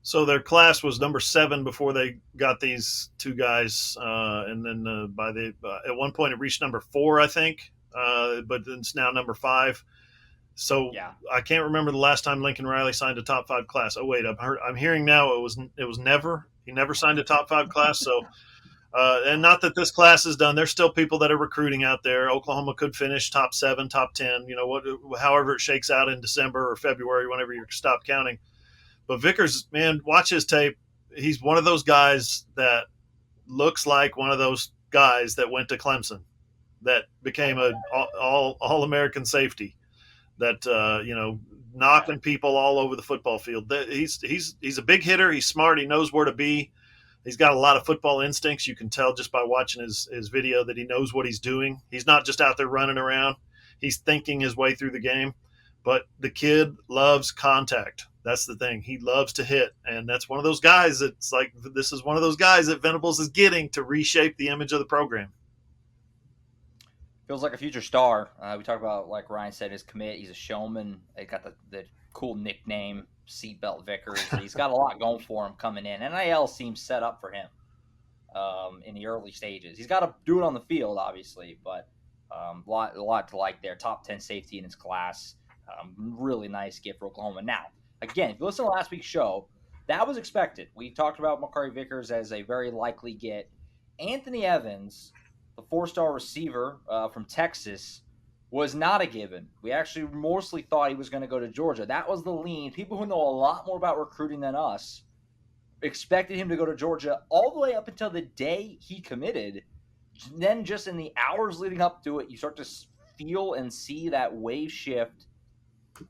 So their class was number 7 before they got these 2 guys, and then at one point it reached number 4, I think, but it's now number 5. So yeah. I can't remember the last time Lincoln Riley signed a top 5 class. Oh wait, I'm hearing now it was never. He never signed a top 5 class. So, and not that this class is done. There's still people that are recruiting out there. Oklahoma could finish top 7, top 10. However it shakes out in December or February, whenever you stop counting. But Vickers, man, watch his tape. He's one of those guys that looks like one of those guys that went to Clemson, that became an all-American safety, that knocking people all over the football field. He's a big hitter. He's smart. He knows where to be. He's got a lot of football instincts. You can tell just by watching his video that he knows what he's doing. He's not just out there running around. He's thinking his way through the game. But the kid loves contact. That's the thing. He loves to hit, and that's one of those guys that's like, this is one of those guys that Venables is getting to reshape the image of the program. Feels like a future star. We talk about, like Ryan said, his commit. He's a showman. They got the cool nickname, Seatbelt Vickers. He's got a lot going for him coming in. NIL seems set up for him in the early stages. He's got to do it on the field, obviously, but a lot to like there. Top 10 safety in his class. Really nice get for Oklahoma. Now, again, if you listen to last week's show, that was expected. We talked about Makari Vickers as a very likely get. Anthony Evans, the 4-star receiver from Texas, was not a given. We actually mostly thought he was going to go to Georgia. That was the lean. People who know a lot more about recruiting than us expected him to go to Georgia all the way up until the day he committed. Then just in the hours leading up to it, you start to feel and see that wave shift.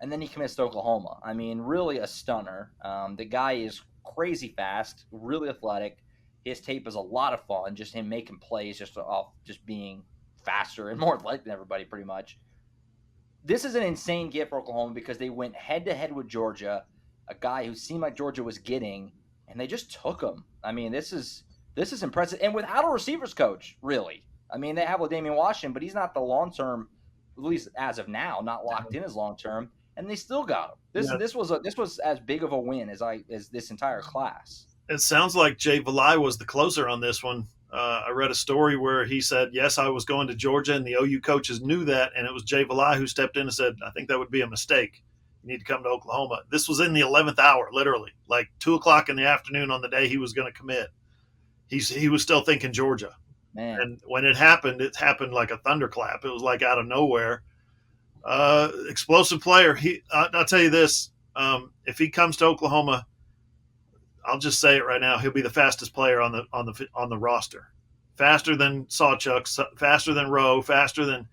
And then he commits to Oklahoma. I mean, really a stunner. The guy is crazy fast, really athletic. His tape is a lot of fun, just him making plays just off just being faster and more athletic than everybody pretty much. This is an insane get for Oklahoma because they went head-to-head with Georgia, a guy who seemed like Georgia was getting, and they just took him. I mean, this is impressive. And without a receivers coach, really. I mean, they have Damian Washington, but he's not the long term, at least as of now, not locked in as long term. And they still got him. This was as big of a win as this entire class. It sounds like Jay Valai was the closer on this one. I read a story where he said, yes, I was going to Georgia, and the OU coaches knew that, and it was Jay Valai who stepped in and said, I think that would be a mistake. You need to come to Oklahoma. This was in the 11th hour, literally, like 2 o'clock in the afternoon on the day he was going to commit. He was still thinking Georgia. Man. And when it happened like a thunderclap. It was like out of nowhere. Explosive player. I'll tell you this, if he comes to Oklahoma, I'll just say it right now. He'll be the fastest player on the roster, faster than Sawchuk, faster than Rowe, faster than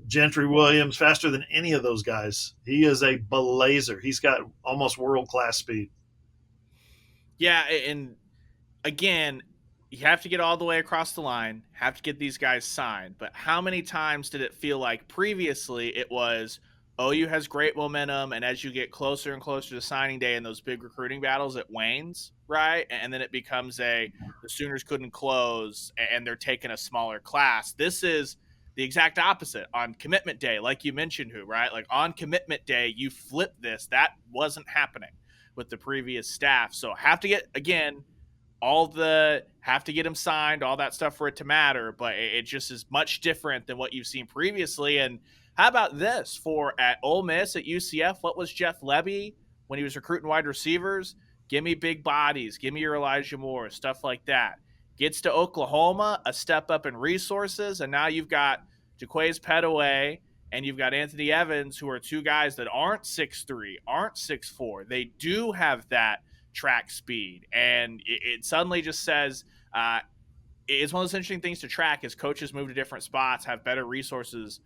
Gentry Williams, faster than any of those guys. He is a blazer. He's got almost world-class speed. Yeah, and again, you have to get all the way across the line, have to get these guys signed. But how many times did it feel like previously it was OU has great momentum, and as you get closer and closer to signing day in those big recruiting battles, it wanes, right? And then it becomes the Sooners couldn't close, and they're taking a smaller class. This is the exact opposite on commitment day, like you mentioned, right? Like on commitment day, you flip this. That wasn't happening with the previous staff. So have to get, again, have to get him signed, all that stuff for it to matter, but it just is much different than what you've seen previously. And how about this for at Ole Miss, at UCF? What was Jeff Lebby when he was recruiting wide receivers? Give me big bodies. Give me your Elijah Moore, stuff like that. Gets to Oklahoma, a step up in resources, and now you've got Jaquays Petaway and you've got Anthony Evans, who are two guys that aren't 6'3", aren't 6'4". They do have that track speed, and it suddenly just says it's one of those interesting things to track as coaches move to different spots, have better resources,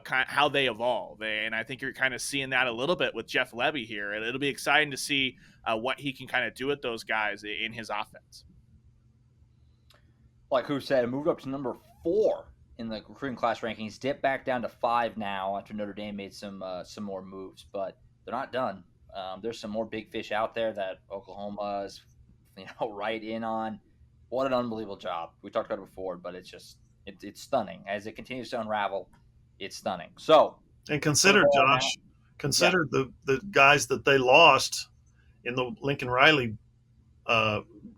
how they evolve. And I think you're kind of seeing that a little bit with Jeff Lebby here. It'll be exciting to see what he can kind of do with those guys in his offense. Like who said, moved up to number 4 in the recruiting class rankings, dipped back down to 5 now after Notre Dame made some more moves, but they're not done. There's some more big fish out there that Oklahoma is, right in on. What an unbelievable job. We talked about it before, but it's stunning. As it continues to unravel, it's stunning. So, and consider, Josh, the guys that they lost in the Lincoln Riley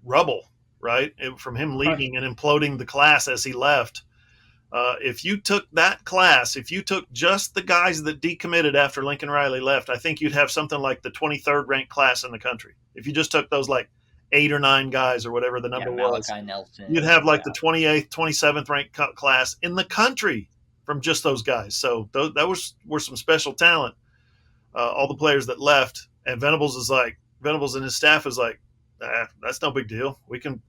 rubble, right? From him leaving and imploding the class as he left. If you took that class, if you took just the guys that decommitted after Lincoln Riley left, I think you'd have something like the 23rd ranked class in the country. If you just took those like 8 or 9 guys or whatever the number was, Nelson, you'd have like the 28th, 27th ranked class in the country from just those guys. So were some special talent. All the players that left, and Venables and his staff is like, that's no big deal. We can.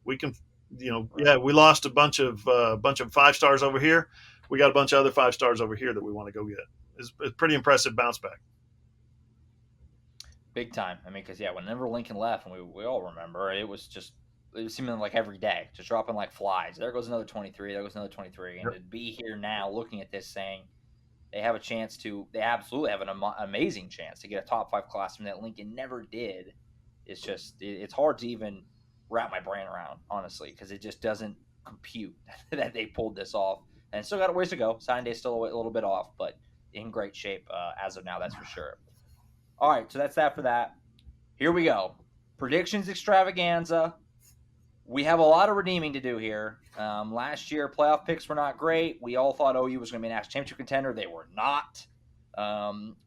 We lost a bunch of 5 stars over here. We got a bunch of other 5 stars over here that we want to go get. It's a pretty impressive bounce back. Big time. I mean, because whenever Lincoln left, and we all remember, it was seeming like every day, just dropping like flies. There goes another 23. There goes another 23. And to be here now, looking at this, saying they have a chance to, they absolutely have an amazing chance to get a top 5 class from that Lincoln never did. It's just, it's hard to even wrap my brain around, honestly, because it just doesn't compute that they pulled this off. And still got a ways to go. Signing day still a little bit off, but in great shape as of now, that's for sure. All right, so that's that for that. Here we go. Predictions extravaganza. We have a lot of redeeming to do here. Last year, playoff picks were not great. We all thought OU was going to be a national championship contender. They were not.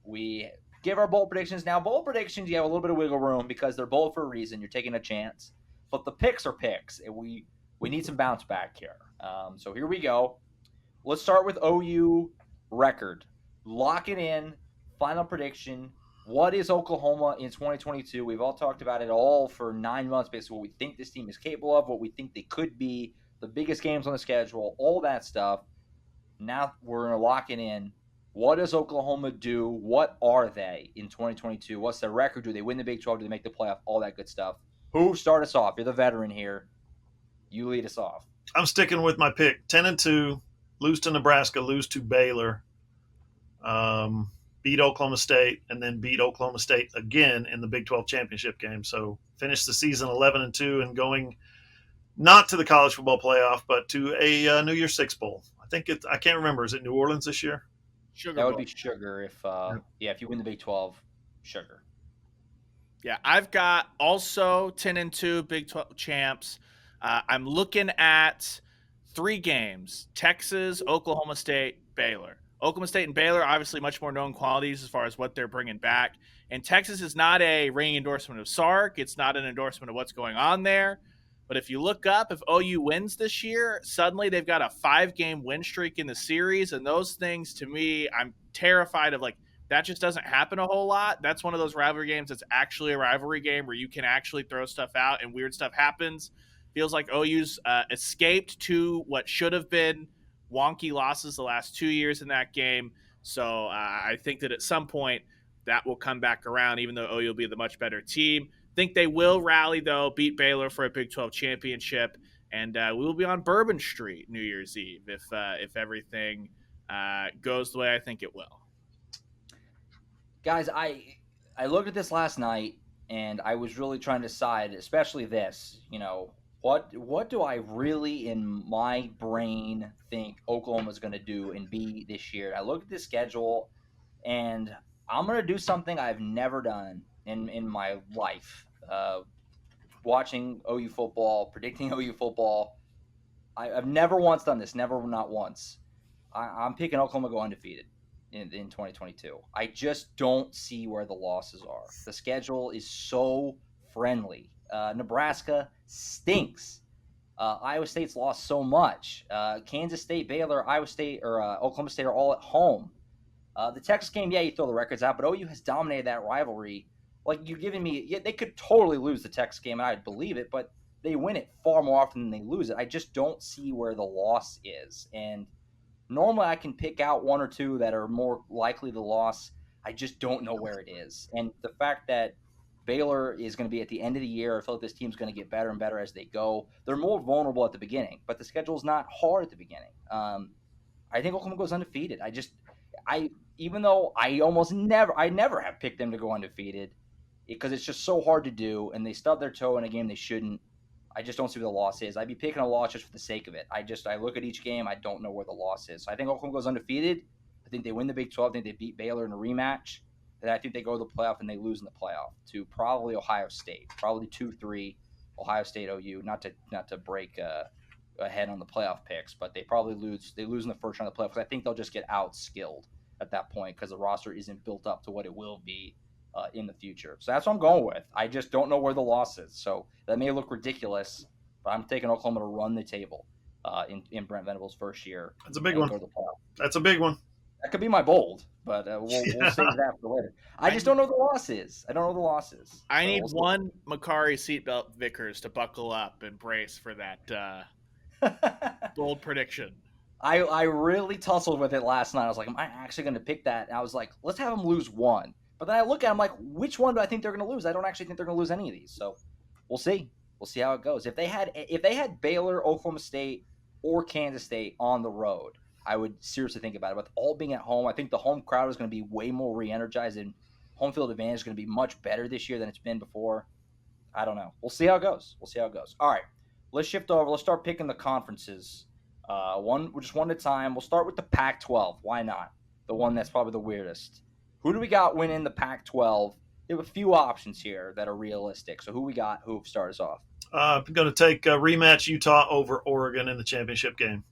We give our bold predictions. Now, bold predictions, you have a little bit of wiggle room because they're bold for a reason. You're taking a chance. But the picks are picks. We need some bounce back here. So here we go. Let's start with OU record. Lock it in. Final prediction. What is Oklahoma in 2022? We've all talked about it all for 9 months, basically what we think this team is capable of, what we think they could be, the biggest games on the schedule, all that stuff. Now we're going to lock it in. What does Oklahoma do? What are they in 2022? What's their record? Do they win the Big 12? Do they make the playoff? All that good stuff. Who start us off? You're the veteran here. You lead us off. I'm sticking with my pick. 10-2, lose to Nebraska, lose to Baylor, beat Oklahoma State, and then beat Oklahoma State again in the Big 12 championship game. So finish the season 11-2 and going not to the college football playoff, but to a New Year's Six bowl. I can't remember. Is it New Orleans this year? Sugar That Bowl. Would be Sugar if you win the Big 12, Sugar. Yeah, I've got also 10-2 Big 12 champs. I'm looking at 3 games: Texas, Oklahoma State, Baylor. Oklahoma State and Baylor, obviously much more known qualities as far as what they're bringing back. And Texas is not a ringing endorsement of Sark. It's not an endorsement of what's going on there. But if you look up, if OU wins this year, suddenly they've got a 5-game win streak in the series. And those things, to me, I'm terrified of. Like, that just doesn't happen a whole lot. That's one of those rivalry games that's actually a rivalry game where you can actually throw stuff out and weird stuff happens. Feels like OU's escaped to what should have been wonky losses the last 2 years in that game. So I think that at some point that will come back around, even though OU will be the much better team. Think they will rally, though, beat Baylor for a Big 12 championship, and we will be on Bourbon Street New Year's Eve if everything goes the way I think it will. Guys, I looked at this last night, and I was really trying to decide, especially this, what do I really in my brain think Oklahoma's going to do and be this year? I looked at the schedule, and I'm going to do something I've never done in my life. Watching OU football, predicting OU football. I've never once done this, not once. I'm picking Oklahoma to go undefeated in 2022. I just don't see where the losses are. The schedule is so friendly. Nebraska stinks. Iowa State's lost so much. Kansas State, Baylor, Iowa State, or Oklahoma State are all at home. The Texas game, you throw the records out, but OU has dominated that rivalry. Like, you're giving me – they could totally lose the Texas game, and I'd believe it, but they win it far more often than they lose it. I just don't see where the loss is. And normally I can pick out 1 or 2 that are more likely to loss. I just don't know where it is. And the fact that Baylor is going to be at the end of the year, I feel like this team's going to get better and better as they go. They're more vulnerable at the beginning, but the schedule's not hard at the beginning. I think Oklahoma goes undefeated. Even though I never have picked them to go undefeated because it's just so hard to do, and they stub their toe in a game they shouldn't. I just don't see where the loss is. I'd be picking a loss just for the sake of it. I look at each game, I don't know where the loss is. So I think Oklahoma goes undefeated. I think they win the Big 12. I think they beat Baylor in a rematch. And I think they go to the playoff and they lose in the playoff to probably Ohio State, probably 2-3 Ohio State OU. Not to break ahead on the playoff picks, but they probably lose. They lose in the first round of the playoff because I think they'll just get out-skilled at that point because the roster isn't built up to what it will be in the future. So that's what I'm going with. I just don't know where the loss is. So that may look ridiculous, but I'm taking Oklahoma to run the table in Brent Venables' first year. That's a big one. That's a big one. That could be my bold, but we'll save that for later. I just don't know the loss is. I don't know the losses. I need one Macari seatbelt Vickers to buckle up and brace for that bold prediction. I really tussled with it last night. I was like, am I actually going to pick that? And I was like, let's have them lose one. But then I look at it, I'm like, which one do I think they're going to lose? I don't actually think they're going to lose any of these. So we'll see. We'll see how it goes. If they had Baylor, Oklahoma State, or Kansas State on the road, I would seriously think about it. With all being at home, I think the home crowd is going to be way more re-energized, and home field advantage is going to be much better this year than it's been before. I don't know. We'll see how it goes. All right, let's shift over. Let's start picking the conferences. Just one at a time. We'll start with the Pac-12. Why not? The one that's probably the weirdest. Who do we got winning the Pac-12? We have a few options here that are realistic. So who we got? Who start us off? I'm going to take a rematch Utah over Oregon in the championship game.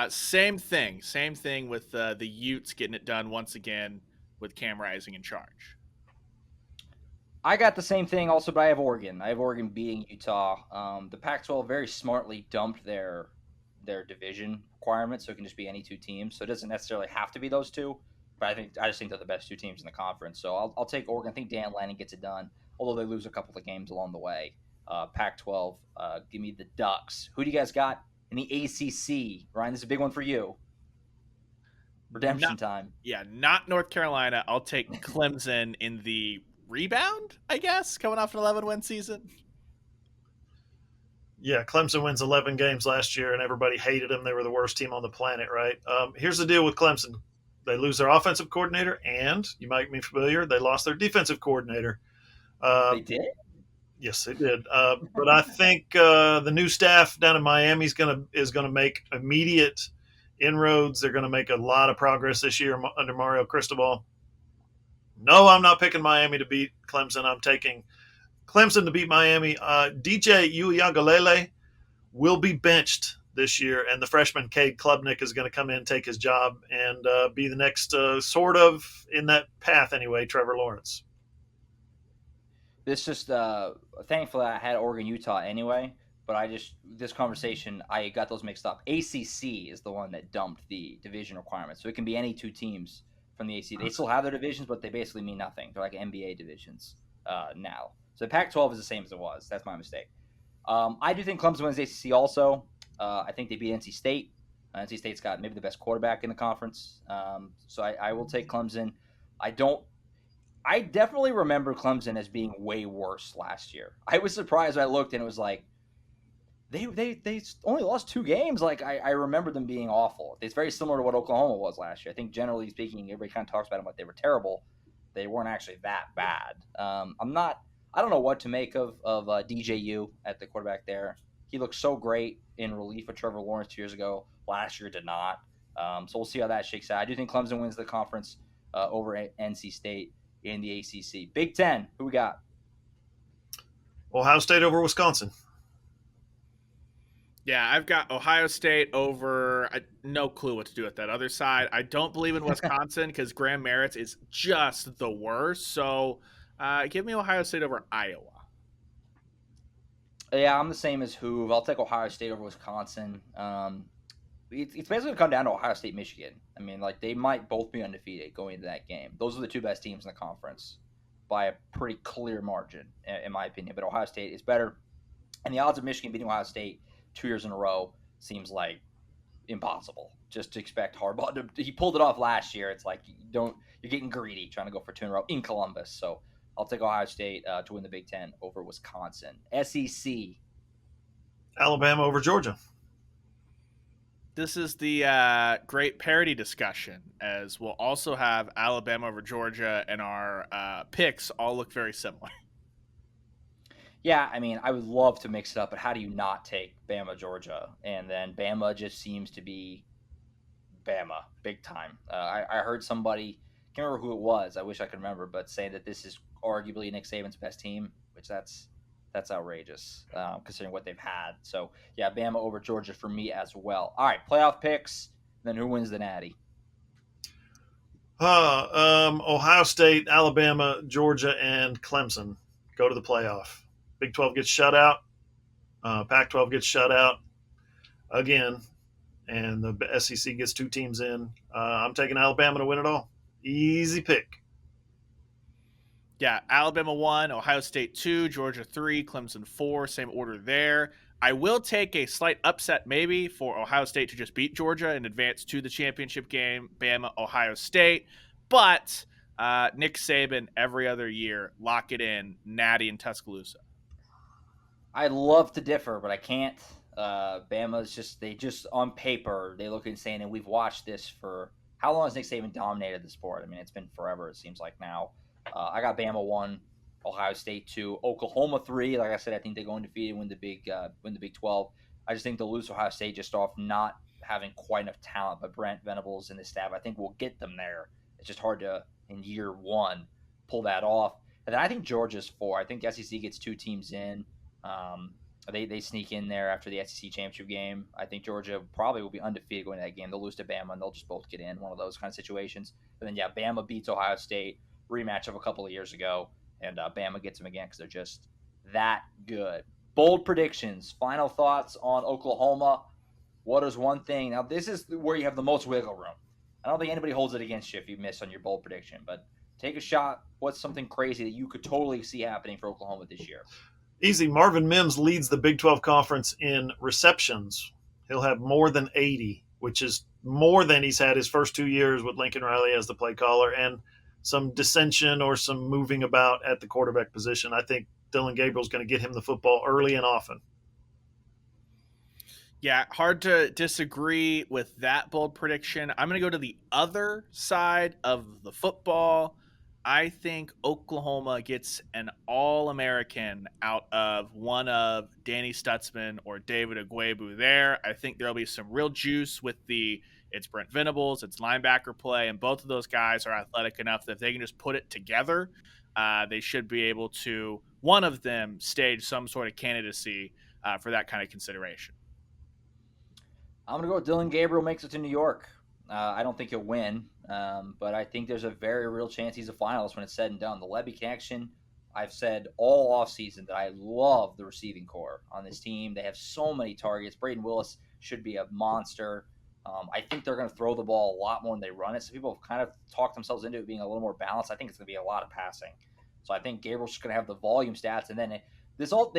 Same thing with the Utes getting it done once again with Cam Rising in charge. I got the same thing also, but I have Oregon. I have Oregon beating Utah. The Pac-12 very smartly dumped their division requirements, so it can just be any 2 teams. So it doesn't necessarily have to be those 2, but I just think they're the best 2 teams in the conference. So I'll take Oregon. I think Dan Lanning gets it done, although they lose a couple of games along the way. Pac-12, give me the Ducks. Who do you guys got in the ACC? Ryan, this is a big one for you. Redemption time. Yeah, not North Carolina. I'll take Clemson in the rebound, I guess, coming off an 11-win season. Yeah, Clemson wins 11 games last year, and everybody hated them. They were the worst team on the planet, right? Here's the deal with Clemson. They lose their offensive coordinator, and, you might be familiar, they lost their defensive coordinator. They did? Yes, it did. But I think the new staff down in Miami is gonna make immediate inroads. They're gonna make a lot of progress this year under Mario Cristobal. No, I'm not picking Miami to beat Clemson. I'm taking Clemson to beat Miami. DJ Uiagalelei will be benched this year, and the freshman Cade Klubnik is going to come in, take his job, and be the next sort of in that path anyway. Trevor Lawrence. This just thankfully I had Oregon Utah anyway, but this conversation I got those mixed up. ACC is the one that dumped the division requirements, so it can be any two teams from the ACC. They still have their divisions, but they basically mean nothing. They're like NBA divisions now. So the Pac-12 is the same as it was. That's my mistake. I do think Clemson wins the ACC also. I think they beat NC State. NC State's got maybe the best quarterback in the conference. So I will take Clemson. I definitely remember Clemson as being way worse last year. I was surprised when I looked and it was like, they only lost 2 games. Like I remember them being awful. It's very similar to what Oklahoma was last year. I think generally speaking, everybody kind of talks about them like they were terrible. They weren't actually that bad. I don't know what to make of DJU at the quarterback there. He looked so great in relief of Trevor Lawrence 2 years ago. Last year did not. So we'll see how that shakes out. I do think Clemson wins the conference over NC State in the ACC. Big Ten, who we got? Ohio State over Wisconsin. Yeah, I've got Ohio State over. No clue what to do with that other side. I don't believe in Wisconsin because Graham Merritt is just the worst. So give me Ohio State over Iowa. Yeah, I'm the same as Hoove. I'll take Ohio State over Wisconsin. It's basically going to come down to Ohio State, Michigan. I mean, like they might both be undefeated going into that game. Those are the 2 best teams in the conference by a pretty clear margin, in my opinion. But Ohio State is better, and the odds of Michigan beating Ohio State 2 years in a row seems like impossible. Just to expect Harbaugh he pulled it off last year. It's like you're getting greedy trying to go for 2 in a row in Columbus. So I'll take Ohio State to win the Big Ten over Wisconsin. SEC. Alabama over Georgia. This is the great parity discussion, as we'll also have Alabama over Georgia, and our picks all look very similar. Yeah, I mean, I would love to mix it up, but how do you not take Bama, Georgia? And then Bama just seems to be Bama, big time. I heard somebody, can't remember who it was, I wish I could remember, but say that this is arguably Nick Saban's best team, which that's outrageous considering what they've had. So, yeah, Bama over Georgia for me as well. All right, playoff picks, then who wins the Natty? Ohio State, Alabama, Georgia, and Clemson go to the playoff. Big 12 gets shut out. Pac-12 gets shut out again, and the SEC gets 2 teams in. I'm taking Alabama to win it all. Easy pick. Yeah, Alabama 1, Ohio State 2, Georgia 3, Clemson 4, same order there. I will take a slight upset maybe for Ohio State to just beat Georgia and advance to the championship game, Bama, Ohio State. But Nick Saban every other year, lock it in, Natty in Tuscaloosa. I'd love to differ, but I can't. Bama's just on paper, they look insane, and we've watched this for how long has Nick Saban dominated the sport? I mean, it's been forever, it seems like now. I got Bama 1, Ohio State 2, Oklahoma 3. Like I said, I think they go undefeated, win the Big 12. I just think they'll lose to Ohio State just off not having quite enough talent. But Brent Venables and his staff, I think, will get them there. It's just hard to, in year 1, pull that off. And then I think Georgia's 4. I think SEC gets 2 teams in. They sneak in there after the SEC championship game. I think Georgia probably will be undefeated going to that game. They'll lose to Bama, and they'll just both get in, one of those kind of situations. And then, yeah, Bama beats Ohio State, rematch of a couple of years ago, and Bama gets them again because they're just that good. Bold predictions. Final thoughts on Oklahoma. What is one thing? Now, this is where you have the most wiggle room. I don't think anybody holds it against you if you miss on your bold prediction, but take a shot. What's something crazy that you could totally see happening for Oklahoma this year? Easy. Marvin Mims leads the Big 12 Conference in receptions. He'll have more than 80, which is more than he's had his first 2 years with Lincoln Riley as the play caller, and some dissension or some moving about at the quarterback position. I think Dylan Gabriel's going to get him the football early and often. Yeah, hard to disagree with that bold prediction. I'm going to go to the other side of the football. I think Oklahoma gets an All-American out of one of Danny Stutzman or David Agwebu there. I think there'll be some real juice with it's Brent Venables, it's linebacker play, and both of those guys are athletic enough that if they can just put it together, they should be able to, one of them, stage some sort of candidacy for that kind of consideration. I'm going to go with Dylan Gabriel makes it to New York. I don't think he'll win, but I think there's a very real chance he's a finalist when it's said and done. The Levy connection, I've said all offseason that I love the receiving core on this team. They have so many targets. Braden Willis should be a monster. I think they're going to throw the ball a lot more than they run it. So people have kind of talked themselves into it being a little more balanced. I think it's going to be a lot of passing. So I think Gabriel's just going to have the volume stats, and then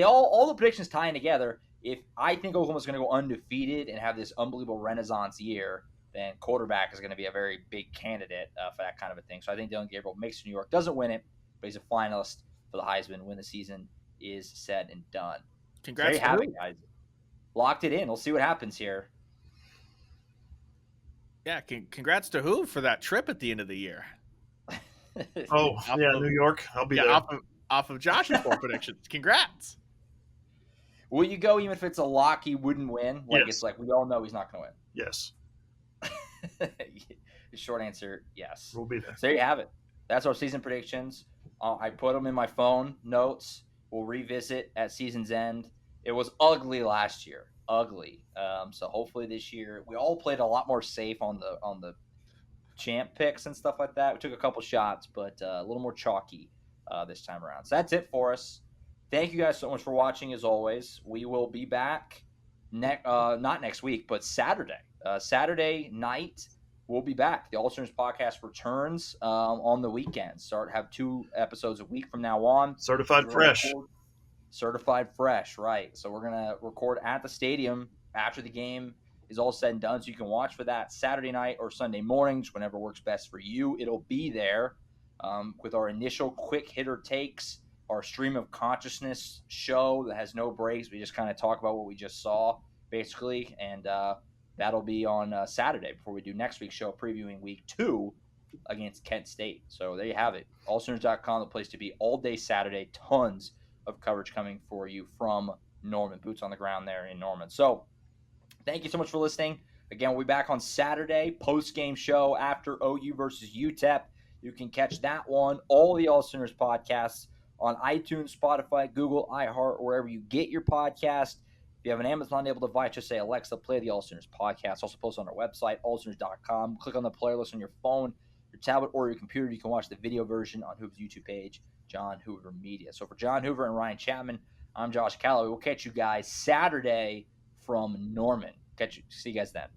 all the predictions tying together. If I think Oklahoma's going to go undefeated and have this unbelievable renaissance year, then quarterback is going to be a very big candidate for that kind of a thing. So I think Dylan Gabriel makes it to New York, doesn't win it, but he's a finalist for the Heisman when the season is said and done. Congrats to you guys. Locked it in. We'll see what happens here. Yeah, congrats to Hoover for that trip at the end of the year. New York. I'll be there. Off of Josh's four predictions. Congrats. Will you go even if it's a lock he wouldn't win? Like, yes. It's like we all know he's not going to win. Yes. The short answer, yes. We'll be there. So there you have it. That's our season predictions. I put them in my phone notes. We'll revisit at season's end. It was ugly last year. Ugly. So hopefully this year we all played a lot more safe on the champ picks and stuff like that. We took a couple shots, but a little more chalky this time around. So that's it for us. Thank you guys so much for watching. As always, we will be back not next week, but Saturday. Saturday night, we'll be back. The AllSooners Podcast returns on the weekend. Have 2 episodes a week from now on. Certified fresh. Certified fresh, right. So we're going to record at the stadium after the game is all said and done. So you can watch for that Saturday night or Sunday mornings, whenever works best for you. It'll be there with our initial quick hitter takes, our stream of consciousness show that has no breaks. We just kind of talk about what we just saw, basically. And that'll be on Saturday before we do next week's show, previewing week 2 against Kent State. So there you have it. AllSooners.com, the place to be all day Saturday. Tons of coverage coming for you from Norman. Boots on the ground there in Norman. So thank you so much for listening. Again, we'll be back on Saturday, post-game show after OU versus UTEP. You can catch that one, all the AllSooners podcasts on iTunes, Spotify, Google, iHeart, wherever you get your podcast. If you have an Amazon-enabled device, just say, Alexa, play the AllSooners podcast. Also post on our website, allsooners.com. Click on the player list on your phone, your tablet, or your computer. You can watch the video version on Hoover's YouTube page, John Hoover Media. So for John Hoover and Ryan Chapman, I'm Josh Callaway. We'll catch you guys Saturday from Norman. See you guys then.